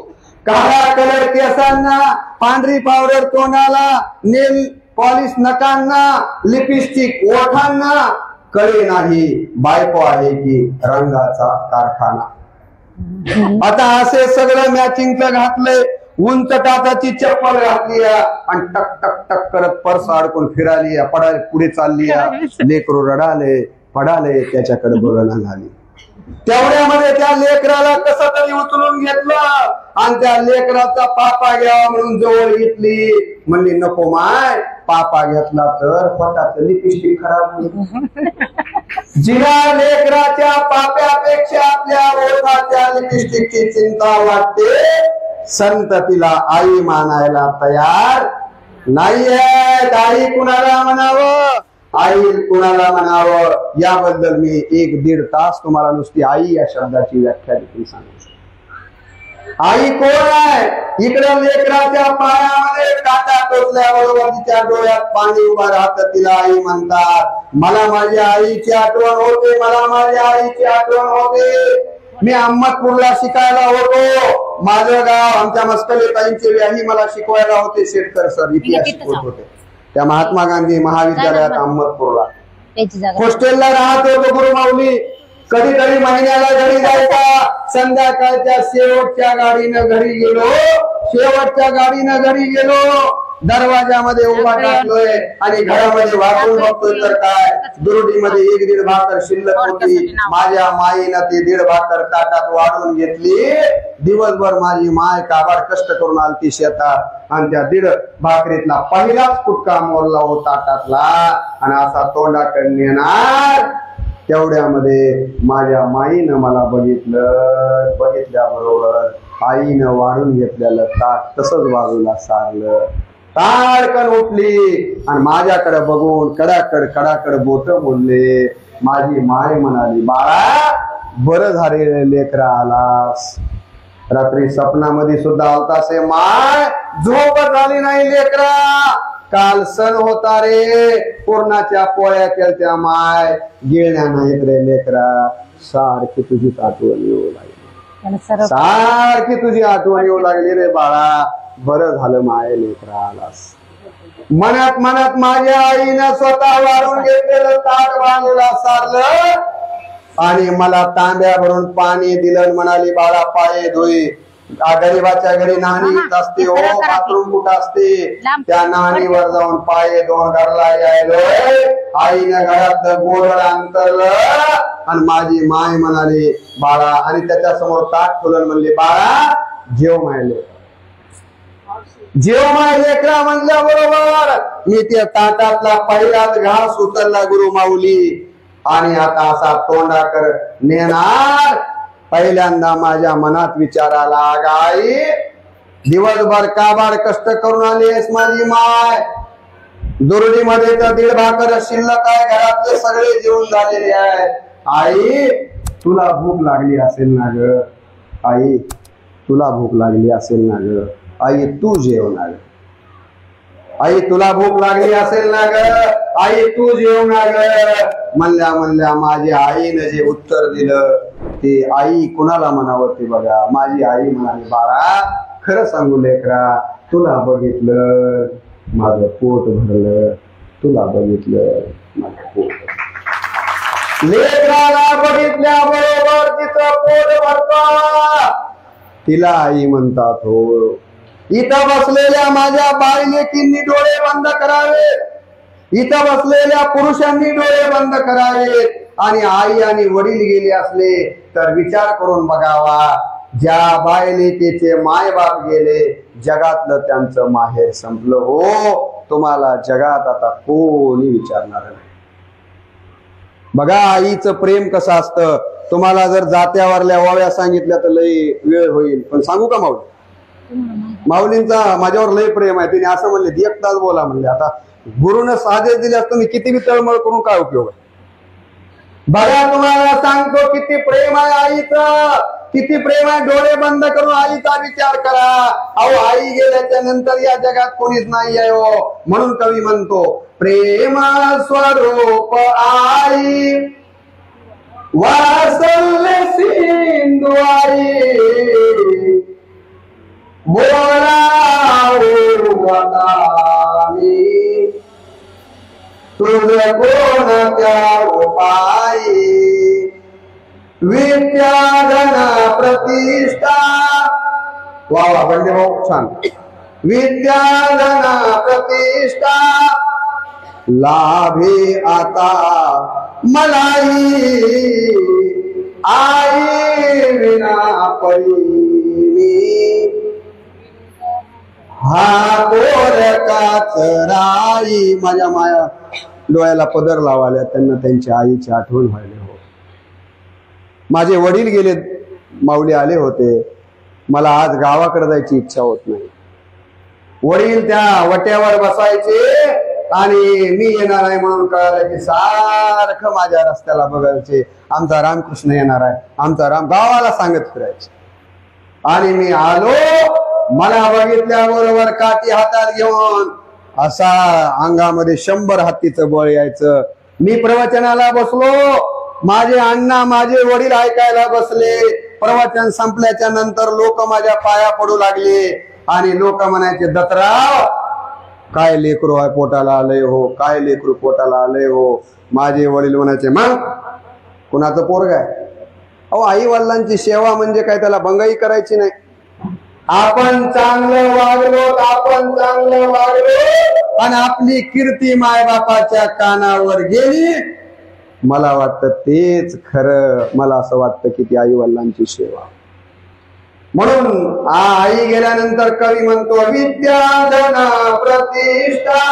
काळा कलर केसांना, पांढरी पावडर तोंडाला, नेल पॉलिश नकांना, लिपस्टिक ओठांना कळे नाही बायको आहे की रंगाचा कारखाना. आता असे सगळं मॅचिंगचं घातलंय, उंच टाचाची चप्पल घातली आणि टक टक टक करत पर्स अडकून फिराली, पडायला पुढे चालली. लेकरू रडाले पडाले त्याच्याकडे बघणं झाली. तेवढ्यामध्ये त्या लेकराला कसं तरी उचलून घेतलं आणि त्या लेकराचा पापा घ्यावा म्हणून जवळ घेतली. म्हणली नको माय, पापा घेतला तर पोटाचं लिपस्टिक खराब होईल. जिला लेकराच्या पाप्यापेक्षा आपल्या ओठाच्या लिपस्टिकची चिंता वाटते, संत तिला आई मानायला तयार नाहीये. आई कुणाला म्हणावं, आई कुणाला म्हणावं, याबद्दल मी 1-1.5 तास तुम्हाला नुसती आई या शब्दाची व्याख्या देखील सांगू. आई कोण आहे? इकडे लेकराच्या पायामध्ये काटा टोचल्याबरोबर तिच्या डोळ्यात पाणी उभा राहतं. तिला आई म्हणतात. मला माझ्या आईची आठवण होते, मला माझ्या आईची आठवण होते. मी अहमदपूरला शिकायला होतो. माझं गाव आमच्या मस्कले ताईंचे व्याही मला शिकवायला होते. शेतकर सर इतिहास शिकवत होते त्या महात्मा गांधी महाविद्यालयात अहमदपूरला. हॉस्टेलला राहत होतो गुरुमाऊली. कधी कधी महिन्याला घरी जायचा. संध्याकाळच्या शेवटच्या गाडीनं घरी गेलो. शेवटच्या गाडीनं घरी गेलो. दरवाजामध्ये उभा टाकलोय आणि घरामध्ये वाचून बघतोय तर काय दुरुडीमध्ये 1-1.5 भाकर शिल्लक होती. माझ्या माईनं ती 1.5 भाकर ताटात वाढून घेतली. दिवसभर माझी माय काबाड कष्ट करून आलती शेतात आणि त्या 1.5 भाकरीतला पहिलाच कुटका मोरला होता ताटातला आणि असा तोंडाकडे नेणार. तेवढ्यामध्ये माझ्या माईनं मला बघितलं. बघितल्याबरोबर आईनं वाढून घेतलेलं ताट तसंच बाजूला सारलं. ताडकन उठली आणि माझ्याकडे बघून कडाकड बोट मोडले. माझी माय म्हणाली, बाळा बरं झाले लेकरा आलास. रात्री स्वप्नामध्ये सुद्धा आलतास माय. झोप झाली नाही लेकरा. काल सण होता रे. पूर्णाच्या पोळ्या केलत्या माय. गिळण्या नाहीत रे लेकरा. सारखी तुझी आठवण येऊ लागली. सारखी तुझी आठवण येऊ लागली रे बाळा. बरं झालं माय लेकरा आलास. मनात मनात माझ्या आईनं स्वतः वाढून घेतलेलं ताट बांधूला सारलं आणि मला तांब्या भरून पाणी दिलं. म्हणाली, बाळा पाय धुई. गरीबाच्या घरी नाणी असते हो, बाथरूम कुठं असते. त्या नाणीवर जाऊन पाय धुवून घरला यायलोय. आईनं घरात गोधड अंतरलं आणि माझी माय म्हणाली, बाळा, आणि त्याच्या समोर ताट फुलं म्हणले, बाळा जेव मायले. जेव माय लेकरा म्हणल्याबरोबर मी त्या ताटातला पहिलाच घास उचलला गुरुमाऊली आणि आता असा तोंडाकर नेणार. पहिल्यांदा माझ्या मनात विचार आला, आई दिवसभर काबाड कष्ट करून आलीस माझी माय. दुर्डीमध्ये तर 1.5 भाकर शिल्लक आहे. घरातले सगळे जेवून झालेले आहे. आई तुला भूक लागली असेल ना ग. आई तुला भूक लागली असेल ना ग. आई तू जेवणार. आई तुला भूक लागली असेल ना ग. आई तू जेवणार. म्हणल्या माझ्या आईनं जे उत्तर दिलं ते आई कुणाला म्हणावं ते बघा. माझी आई म्हणाली, बाळा खरं सांगू लेकरा, तुला बघितलं माझं पोट भरलं. तुला बघितलं माझं पोट. लेकराला बघितल्याबरोबर तिचं पोट भरतं. तिला आई म्हणतात हो. इथं बसलेल्या माझ्या बाई लेकींनी डोळे बंद करावेत. इथं बसलेल्या पुरुषांनी डोळे बंद करावेत आणि आई आणि वडील गेले असले तर विचार करून बघावा. ज्या बाई लेकीचे माय बाप गेले जगातलं त्यांचं माहेर संपलं हो. तुम्हाला जगात आता कोणी विचारणार नाही. बघा आईचं प्रेम कसं असतं. तुम्हाला जर जात्यावरल्या ओव्या सांगितल्या तर लय वेळ होईल, पण सांगू का माऊली? माऊलींचा माझ्यावर लय प्रेम आहे. तिने असं म्हणले 1 तास बोला म्हणले. आता गुरुनं आदेश दिल्यास तुम्ही किती बी तळमळ करून काय उपयोग आहे? बघा तुम्हाला सांगतो किती प्रेम आहे आईचं. किती प्रेम आहे. डोळे बंद करून आईचा विचार करा. अहो आई गेल्याच्या नंतर या जगात कोणीच नाही आहे हो. म्हणून कवी म्हणतो, प्रेम स्वरूप आई वात्सल्य सिंधू आई. तुझ कोणत्या उपाई विद्याधन प्रतिष्ठा. वा वा बंडे भाऊ छान. विद्याधन प्रतिष्ठा लाभे आता मलाही. आई विना परी हा गोरकाच राई. माझ्या माया डोळ्याला पदर लावाल्या. त्यांना त्यांच्या आईची आठवण व्हायला हो. माझे वडील गेले, माऊली आले होते. मला आज गावाकडे जायची इच्छा होत नाही. वडील त्या वट्यावर बसायचे आणि मी येणार आहे म्हणून कळालं की सारखं माझ्या रस्त्याला बघायचे, आमचा रामकृष्ण येणार आहे, आमचा राम, गावाला सांगत फिरायचे. आणि मी आलो, मला बघितल्याबरोबर काठी हातात घेऊन असा अंगामध्ये 100 हत्तीचं बळ यायचं. मी प्रवचनाला बसलो, माझे अण्णा माझे वडील ऐकायला बसले. प्रवचन संपल्याच्या नंतर लोक माझ्या पाया पडू लागले आणि लोक म्हणायचे, दत्तराव काय लेकरू आहे पोटाला आलंय हो, काय लेकरू पोटाला आलंय हो. माझे वडील म्हणायचे, मग कुणाचं पोरग आहे? अहो, आई वडिलांची सेवा म्हणजे काय त्याला बंगाई करायची नाही. आपण चांगलं वागलो आणि आपली कीर्ती मायबापाच्या कानावर गेली, मला वाटतं तेच खरं. मला असं वाटतं की ती आई वडिलांची सेवा. म्हणून आई गेल्यानंतर कवी म्हणतो, विद्याधन प्रतिष्ठा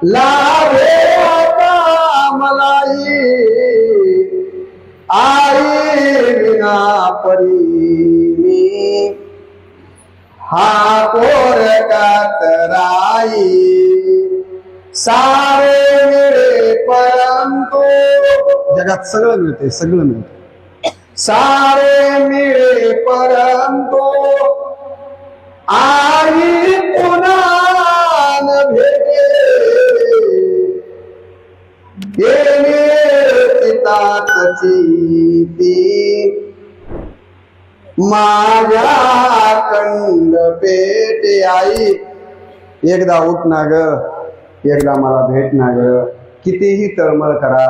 लाभे आता मलाही, आई विना परी मी हा पोरकात राई. सारे मिळे परंतु जगात सगळं मिळते, सगळं मिळते. सारे मिळे परंतु आई पुन्हा न भेटे, ती माझ्या कंड पेटे. आई एकदा उठ ना ग, एकदा मला भेट ना ग. कितीही तळमळ करा,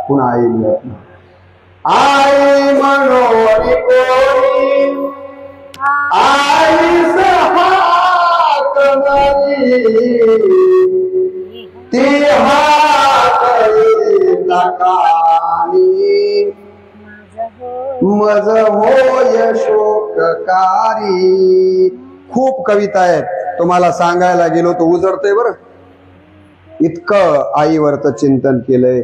पुन्हा आई मिळत नाही. आई मनोरी कोणी, आई हाक मारी, ती हाकली नकानी, मज होय शोककारी. खूप कविता आहेत, तुम्हाला सांगायला गेलो तो उजळतंय बरं. इतकं आईवरचं चिंतन केलंय.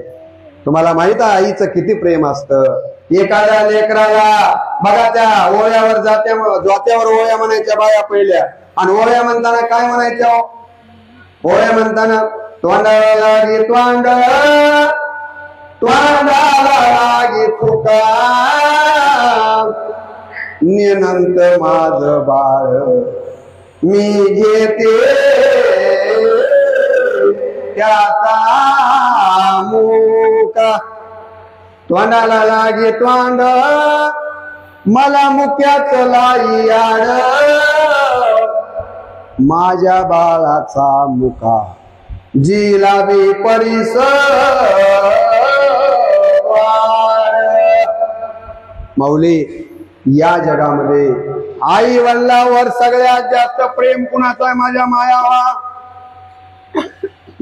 तुम्हाला माहित आहे आईचं किती प्रेम असतं. एखाद्या लेकराला बघा, त्या ओळ्यावर जोत्यावर ओळ्या म्हणायच्या बाया पहिल्या, आणि ओळ्या म्हणताना काय म्हणायच्या? ओळ्या म्हणताना तोंडाला लागी तोंड, तोंडाला लागी तुका, निनंत माझ बाळ मी घेते त्याचा मुका. तोंडाला लागे तोंड, मला मुक्याच लाई आड, माझ्या बाळाचा मुका जिलाबी परिस. माऊली, या जगामध्ये आई वडिलांवर सगळ्यात जास्त प्रेम कुणाचा आहे? माझ्या मायावा.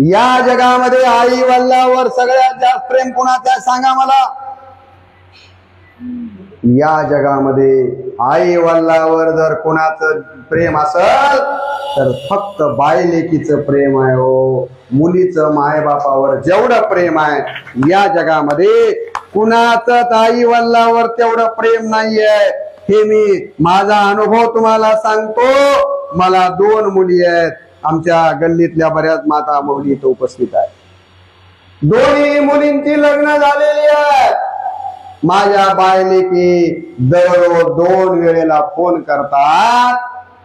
या जगामध्ये आई वडिलांवर सगळ्यात जास्त प्रेम कुणाचं आहे? सांगा मला. या जगामध्ये आई वडिलांवर जर कुणाचं प्रेम असेल तर फक्त बायलेकीचं प्रेम आहे हो. मुलीचं मायबापावर जेवढं प्रेम आहे या जगामध्ये कुणाचं आई वडिलांवर तेवढं प्रेम नाहीये. हे मी माझा अनुभव तुम्हाला सांगतो. मला 2 मुली आहेत. आमच्या गल्लीतल्या बऱ्याच माता मुली इथं उपस्थित आहेत. दोन्ही मुलींची लग्न झालेली आहेत. माझ्या बायलेकी दररोज 2 वेळेला फोन करतात,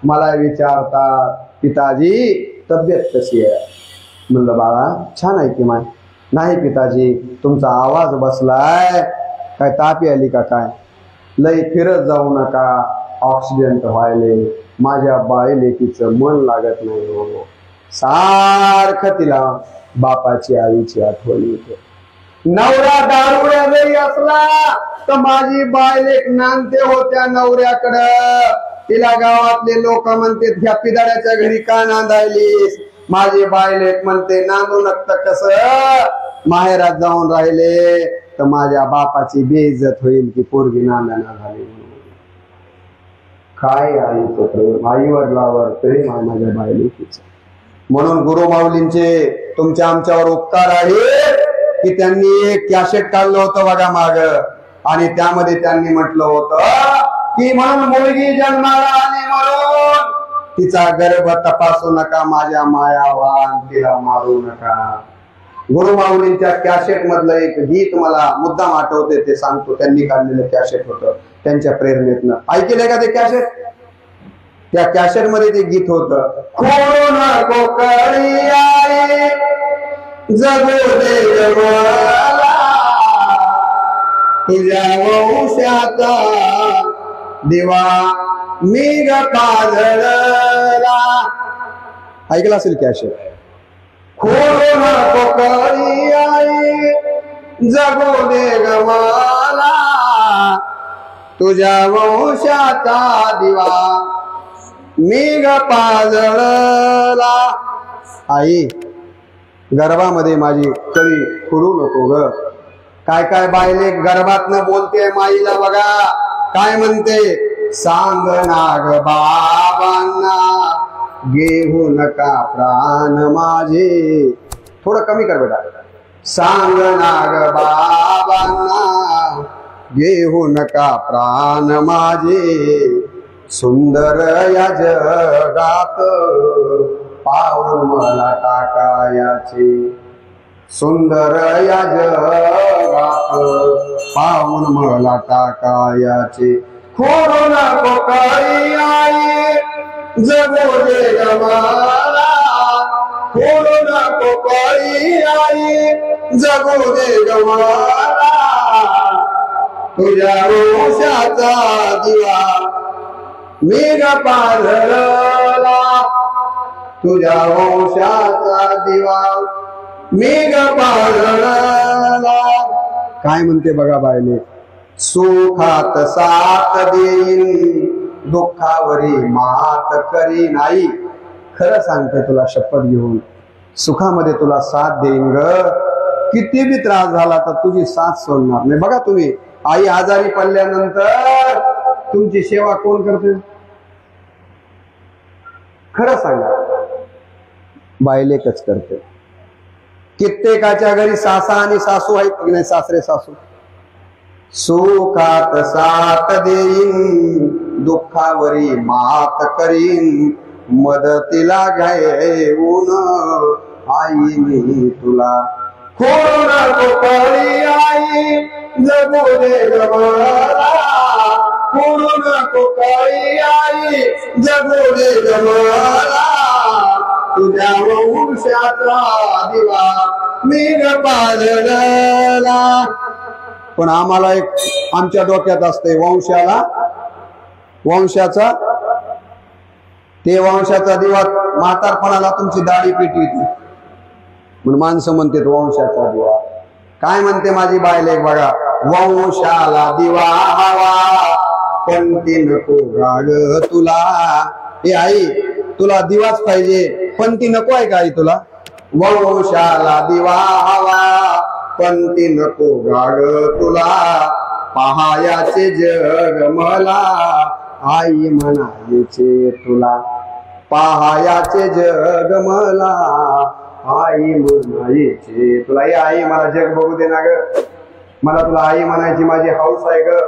मला विचारतात, पिताजी तब्येत कशी आहे? म्हणलं बाळा छान आहे की माय. नाही पिताजी, तुमचा आवाज बसलाय, काय ताप आली का काय? लई फिरत जाऊ नका, ऑक्सिडेंट व्हायले. माझ्या बायलेकीचं मन लागत नाही हो. सारखं तिला बापाची आईची आठवण येते. नवरा दारुड्या जरी असला तर माझी बायलेक नांदते होत्या नवऱ्याकडं. तिला गावातले लोक म्हणते, ह्या पिदाड्याच्या घरी का नांदायलीस? माझी बायलेक म्हणते, नांदू नकत कसं, माहेरात जाऊन राहिले तर माझ्या बापाची बेइज्जत होईल की पोरगी नांदाना झाली. काय आईचं प्रेम, आई वडिलांवर प्रेम आहे माझ्या बायलेकीचं. म्हणून गुरु माऊलींचे तुमच्या आमच्यावर उपकार आहे की त्यांनी एक कॅसेट काढलं होतं बघा माग, आणि त्यामध्ये त्यांनी म्हटलं होतं की म्हणून मुलगी जन्माला आली म्हणून तिचा गर्भ तपासू नका, माझ्या मायावान तिला मारू नका. गुरुमाऊलींच्या कॅसेट मधलं एक गीत मला मुद्दाम आठवते, ते सांगतो. त्यांनी काढलेलं कॅसेट होतं त्यांच्या प्रेरणेतनं. ऐकलंय का ते कॅसेट? त्या कॅसेट मध्ये ते गीत होतं, खोडू नको कळी आई जगू दे जगाला, तुझ्या वंशाचा दिवा मी ग पाजळला. ऐकलं असेल कॅसेट? खोडू नको कळी आई जगू दे ग मला, तुझ्या वंशाचा दिवा मी ग पाजळला. आई गर्भामध्ये माझी कळी खुडू नको ग. काय काय बायले गर्भातनं बोलते माईला बघा, काय म्हणते? सांग नाग बाबांना घेऊ नका प्राण माझे. थोडं कमी कर बेटा. सांग नाग बाबांना घेऊ नका प्राण माझे, सुंदर या जगात पाऊल मला टाकायाचे, सुंदर या जगात पाऊल मला टाकायाचे. खोडू नको कळी आई जगू दे ग मला, खोडू नको कळी आई जगू दे ग मला, तुझ्या वंशाचा दिवा मी ग पाजळला, तुझ्या वंशाचा दिवा मी ग पाजळला. काय म्हणते बघा बायले? सुखात साथ देईन दुःखावरी मात करीन. आई खरं सांगते तुला शपथ घेऊन, सुखामध्ये तुला साथ देईन ग. किती बी त्रास झाला तर तुझी साथ सोडणार नाही. बघा तुम्ही, आई आजारी पडल्यानंतर तुमची सेवा कोण करते? खरं सांगा, बायलेकच करते. कित्येकाच्या घरी सासा आणि सासू आहेत की नाही? सासरे सासू. सुखात साथ देईन दुःखावरी मात करीन, मदतीला घेऊन आई मी तुला. खोडू नको कळी आई जगू दे ग मला, खोडू नको कळी आई जगू दे ग मला, तुझ्या वंशाचा दिवा मी ग पाजळला. पण आम्हाला एक आमच्या डोक्यात असते वंशाचा ते वंशाचा दिवा म्हातारपणाला तुमची दाढी पेटविते म्हणून माणसं म्हणते वंशाचा दिवा. काय म्हणते माझी बायलेक बघा? वंशाला दिवा हवा पण ती नको राग तुला. हे आई तुला दिवाच पाहिजे पण ती नको आहे का आई तुला? वंशाला दिवा हवा पण ती नको गाग तुला, पहायाचे जग मला आई म्हणायचे तुला, पहायाचे जग मला आई म्हणायचे तुला. हे आई मला जग बघू दे ना ग, मला तुला आई म्हणायची माझी हौस आहे ग,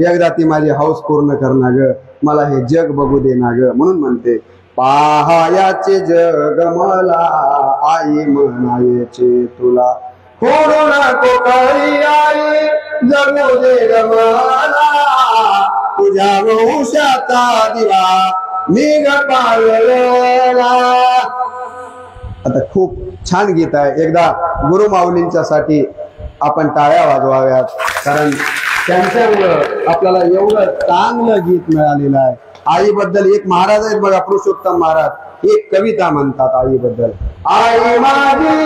एकदा ती माझी हौस पूर्ण करणार ग, मला हे जग बघू दे ना ग. म्हणून म्हणते पहायाचे जग मला आई म्हणायचे तुला. खोडू नको कळी आई जगू दे ग मला, तुझ्या वंशाचा दिवा मी ग पाजळला. आता खूप छान गीत आहे. एकदा गुरुमाऊलींच्या साठी आपण टाळ्या वाजवाव्यात, कारण त्यांच्यामुळं आपल्याला एवढं चांगलं गीत मिळालेलं आहे. आईबद्दल एक महाराज आहेत बघा, पुरुषोत्तम महाराज, एक कविता म्हणतात आईबद्दल. आई माझी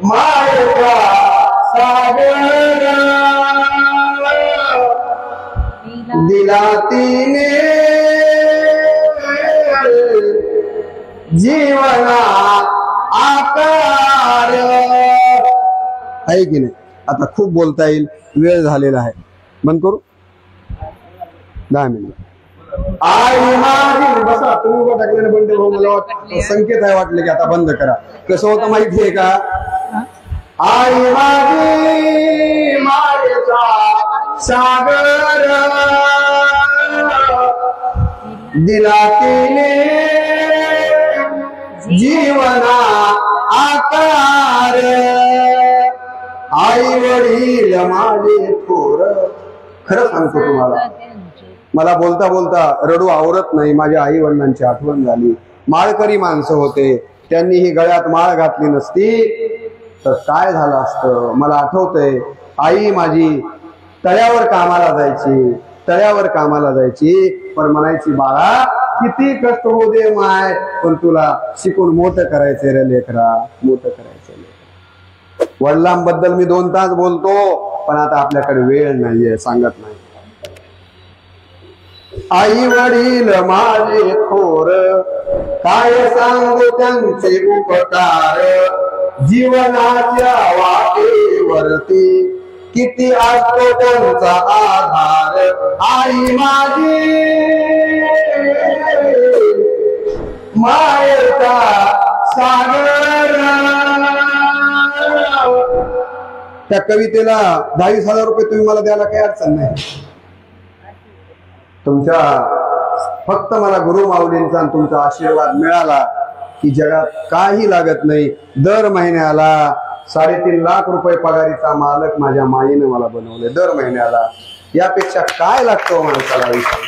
मायेचा सागर दिला तिने जीवना आकार. आहे की नाही? आता खूप बोलता येईल, वेळ झालेला आहे, बंद करू 10 मिनिट. आई माझी बसा, तुम्ही उभं टाकल्याने बंद हो, मला वाटतं संकेत आहे, वाटलं की आता बंद करा. कसं होतं माहिती आहे का? आई माझी मायेचा सागर दिला तिने जीव आकार आई वडील माझे थोर. खरं सांगतो तुम्हाला, मला बोलता बोलता रडू आवरत नाही. माझ्या आई वडिलांची आठवण झाली. माळकरी माणसं होते, त्यांनी ही गळ्यात माळ घातली नसती तर काय झालं असतं. मला आठवतंय, आई माझी तळ्यावर कामाला जायची, तळ्यावर कामाला जायची, पण म्हणायची बाळा किती कष्ट होऊ दे माय, पण तुला शिकून मोठं करायचंय रे लेकरा, मोठं करायचंय लेकरा. वडिलांबद्दल मी 2 तास बोलतो, पण आता आपल्याकडे वेळ नाहीये, सांगत नाही. आई वडील माझे थोर, काय सांगू त्यांचे उपकार, जीवनाच्या वाटेवरती किती असतो त्यांचा आधार. आई माझी मायेचा सागर. त्या कवितेला 22,000 रुपये तुम्ही मला द्यायला काही अडचण नाही. तुमच्या फक्त मला गुरु माऊलींचा आणि तुमचा आशीर्वाद मिळाला की जगात काही लागत नाही. दर महिन्याला 3.5 लाख रुपये पगारीचा मालक माझ्या माईने मला बनवले. दर महिन्याला यापेक्षा काय लागतं माणसाला आयुष्यात.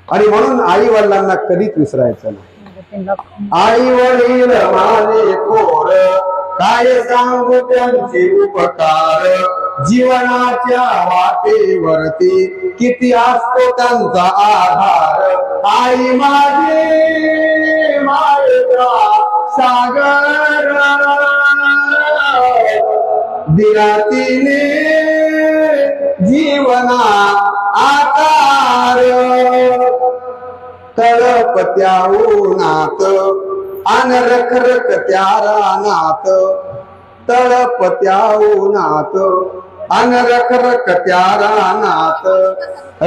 आणि म्हणून आई वडिलांना कधीच विसरायचं नाही. आई वडील माझे थोर, काय सांगू त्यांचे उपकार, जीवनाच्या वाटेवरती किती असतो त्यांचा आधार. आई माझी मायेचा सागर, दिला तिने जीवना आकार. तळपत्या उन्हात अन रखरखत्या रानात, तळपत्या उन्हात अन रखरखत्या रानात,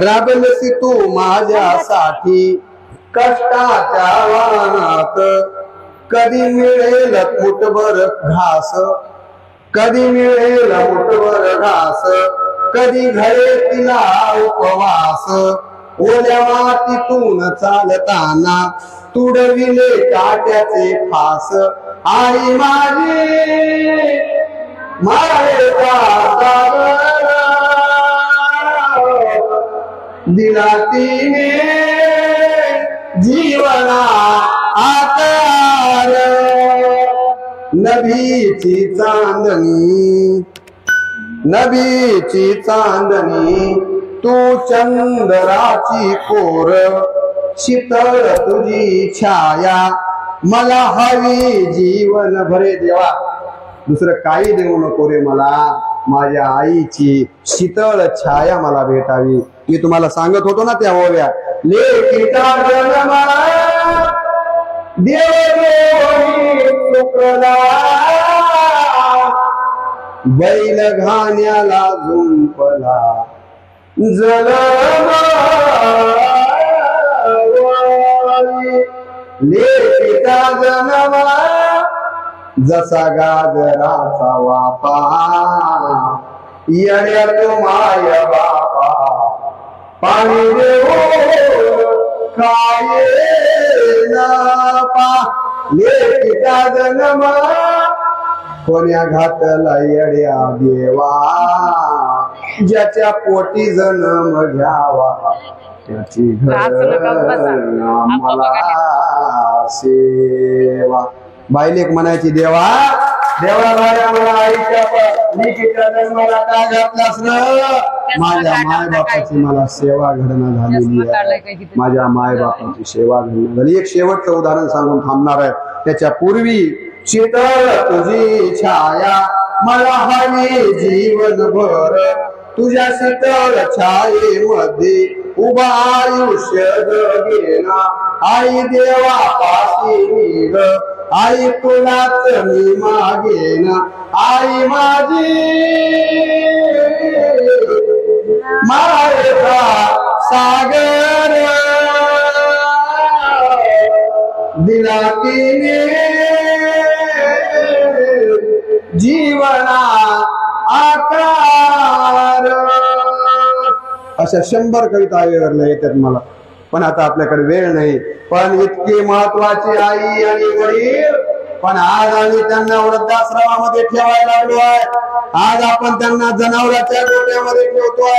राबलसी तू माझ्यासाठी कष्टाच्या वानात. कधी मिळेल मुठभर घास, कधी मिळेल मुठभर घास, कधी घडे तिला उपवास. ओल्या मातीतून चालताना तुडविले काट्याचे फास. आई माझी मायेचा सागर, दिला तिने जीवना आकार. नभीची चांदणी, नभीची चांदणी तू चंद्राची कोर, शीतळ तुझी छाया मला हवी जीवन भरे. देवा दुसरं काही देऊ नको रे मला, माझ्या आईची शीतळ छाया मला भेटावी. मी तुम्हाला सांगत होतो ना त्या ओव्या, लेकीचा जन्म देव चुकला, बैल घाण्याला झुंपला, जलमाई लेकीचा जन्म जसा गाजराचा वापा, येण्या तो माय बापा पाणी देऊ काय ना पा. लेकीचा जन्म कोण्या घातला येड्या देवा, ज्याच्या पोटी जन्म घ्यावा त्याची मला सेवा. बायलेक म्हणायची देवा देवा भाड्या मला आईच्या लेकीच्या जन्माला काय घातलास न, माझ्या माय बापाची मला सेवा घडणं झालेली आहे, माझ्या माय बापाची सेवा घडणं झाली. एक शेवटचं उदाहरण सांगून थांबणार आहे. त्याच्या पूर्वी शीतळ तुझी छाया मला हवी जीवनभर, तुझ्या शीतळ छायेमध्ये उभा आयुष्य जगेना. आई देवा पाशी मी ग, आई तुलाच मी मागेन. आई माझी मायेचा सागर, दिला तिने जीवना आकार. अशा 100 कविता आईवरल्या येतात मला, पण आता आपल्याकडे वेळ नाही. पण इतकी महत्वाची आई आणि वडील, पण आज आम्ही त्यांना वृद्धाश्रमामध्ये ठेवायला लागलो आहे. आज आपण त्यांना जनावरांच्या गोट्यामध्ये ठेवतोय.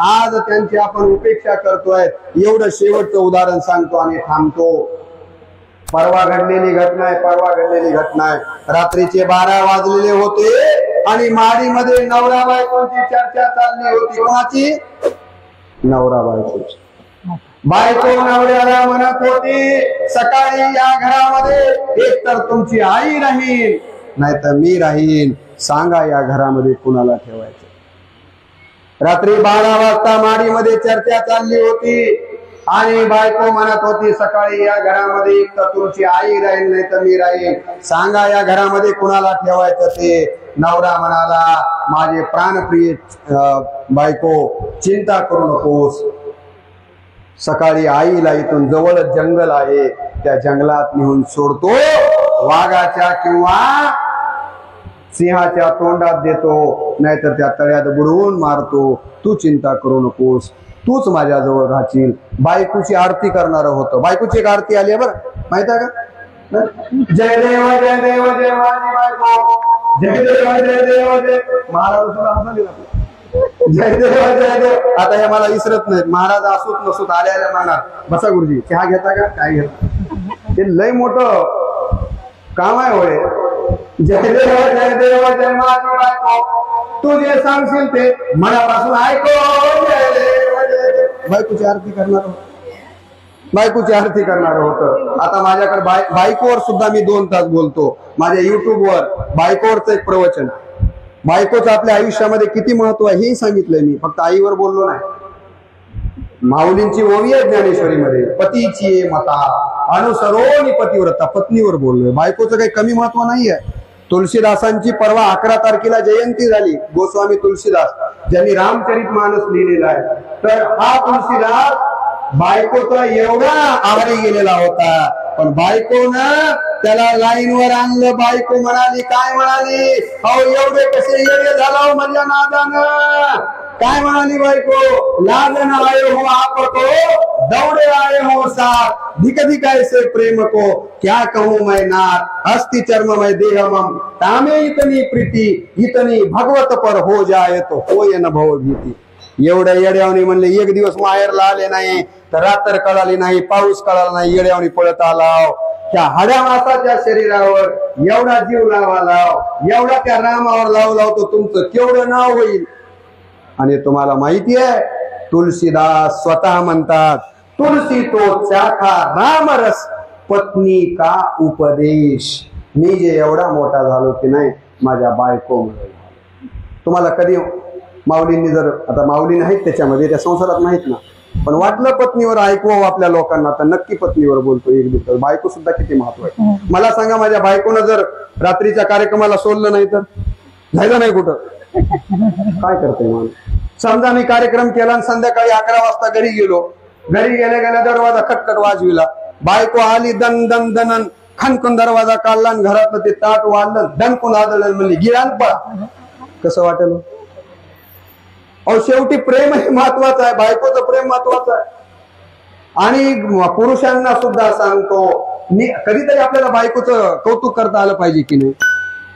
आज त्यांची आपण उपेक्षा करतोय. एवढं शेवटचं उदाहरण सांगतो आणि थांबतो. परवा घडलेली घटना आहे. रात्रीचे 12 वाजलेले होते आणि माडीमध्ये नवरा बायकोची चर्चा चालली होती. कोणाची? नवरा बायकोची. बायको नवऱ्याला म्हणत होती, सकाळी या घरामध्ये एक तर तुमची आई राहील, नाहीतर मी राहील. सांगा या घरामध्ये कुणाला ठेवायचं? रात्री 12 वाजता माडीमध्ये चर्चा चालली होती आणि बायको म्हणत होती, सकाळी या घरामध्ये एक तर तुमची आई राहील, नाही तर मी राहील. सांगा या घरामध्ये कुणाला ठेवायचं ते. नवरा म्हणाला, माझे प्राणप्रिय बायको, चिंता करू नकोस. सकाळी आईला इथून जवळच जंगल आहे, त्या जंगलात नेऊन सोडतो. वाघाच्या किंवा सिंहाच्या तोंडात देतो, नाहीतर त्या तळ्यात बुडवून मारतो. तू चिंता करू नकोस, तूच माझ्या जवळ राहशील. बायकोची आरती करणार होतं. बायकोची एक आरती आली आहे बरं, माहित आहे का? जय देव जय देव जय माझी बायको, जय देव जय देव जय. महाराज सुद्धा हसा दिला, जय देव जय देव. आता हे मला विसरत नाही. महाराज असूत नसूत आल्या म्हणणार, बसा गुरुजी चहा घेता का? काय घेता? ते लय मोठं काम आहे होय. जय देव जय देव जय माझी बायको, तू जे सांगशील ते मनापासून ऐको. जय देव जय देव. बायकोची आरती करणार होतं. आता माझ्याकडे बायकोवर सुद्धा मी 2 तास बोलतो. माझ्या युट्यूबवर बायकोवरचं एक प्रवचन. बायकोचं आपल्या आयुष्यामध्ये किती महत्व आहे हे सांगितलंय मी. फक्त आईवर बोललो नाही. माऊलींची ओवी आहे ज्ञानेश्वरीमध्ये, पतीची मता अनुसरोनी पतिव्रता, पत्नीवर बोललोय. बायकोचं काही कमी महत्व नाहीये. तुलसीदासांची परवा 11 तारखेला जयंती झाली. गोस्वामी तुलसीदास ज्यांनी रामचरितमानस लिहिलेला आहे. तर हा तुलसीदास बायकोचा एवढा आहारी गेलेला होता, पण बायकोनं त्याला लाईनवर आणलं. बायको म्हणाली, काय म्हणाली? अहो एवढे कसे येडे झाला माझ्या नादानं. काय म्हणाली बायको? लालन आये हो आपको, दौड़े आये हो साथ, धिक धिक ऐसे प्रेम को, क्या कहूं मैं नाथ, अस्थि चर्म मैं देह मम, तामे इतनी प्रीति, इतनी भगवत पर हो जाए तो होय न भव भीती. एवढ्या येड्यावनी म्हणले, एक दिवस माहेरला आले नाही तर रात्र कळाली नाही, पाऊस कळाला नाही, येड्यावनी पळत आला. त्या हाड्या मासाच्या शरीरावर एवढा जीव लावा लाव, एवढा त्या रामावर लावतो, तुमचं केवढं नाव होईल. आणि तुम्हाला माहिती आहे, तुलसीदास स्वतः म्हणतात, तुलसी तो चाखा रामरस, पत्नी का उपदेश. मी जे एवढा मोठा झालो की नाही माझ्या बायकोमुळे. तुम्हाला कधी माऊलींनी जर, आता माऊली नाहीत त्याच्यामध्ये, त्या संसारात नाहीत ना, पण वाटलं पत्नीवर ऐकवं आपल्या लोकांना तर नक्की पत्नीवर बोलतो एक दिवस. बायको सुद्धा किती महत्व आहे. मला सांगा, माझ्या बायकोनं जर रात्रीच्या कार्यक्रमाला सोडलं नाही तर जायचं नाही कुठं, काय करते माणूस? समजा मी कार्यक्रम केला आणि संध्याकाळी 11 वाजता घरी गेलो. घरी गेल्या दरवाजा खटखट वाजविला. बायको आली, दन दन दनन खनकून दरवाजा काढला आणि घरातलं ते ताट वाढलं, दणकून आदळलं, म्हणली गिळान पळा. कसं वाटेल? अहो शेवटी प्रेम हे महत्वाचं आहे. बायकोचं प्रेम महत्वाचं आहे. आणि पुरुषांना सुद्धा सांगतो, मी कधीतरी आपल्याला बायकोचं कौतुक करता आलं पाहिजे की नाही.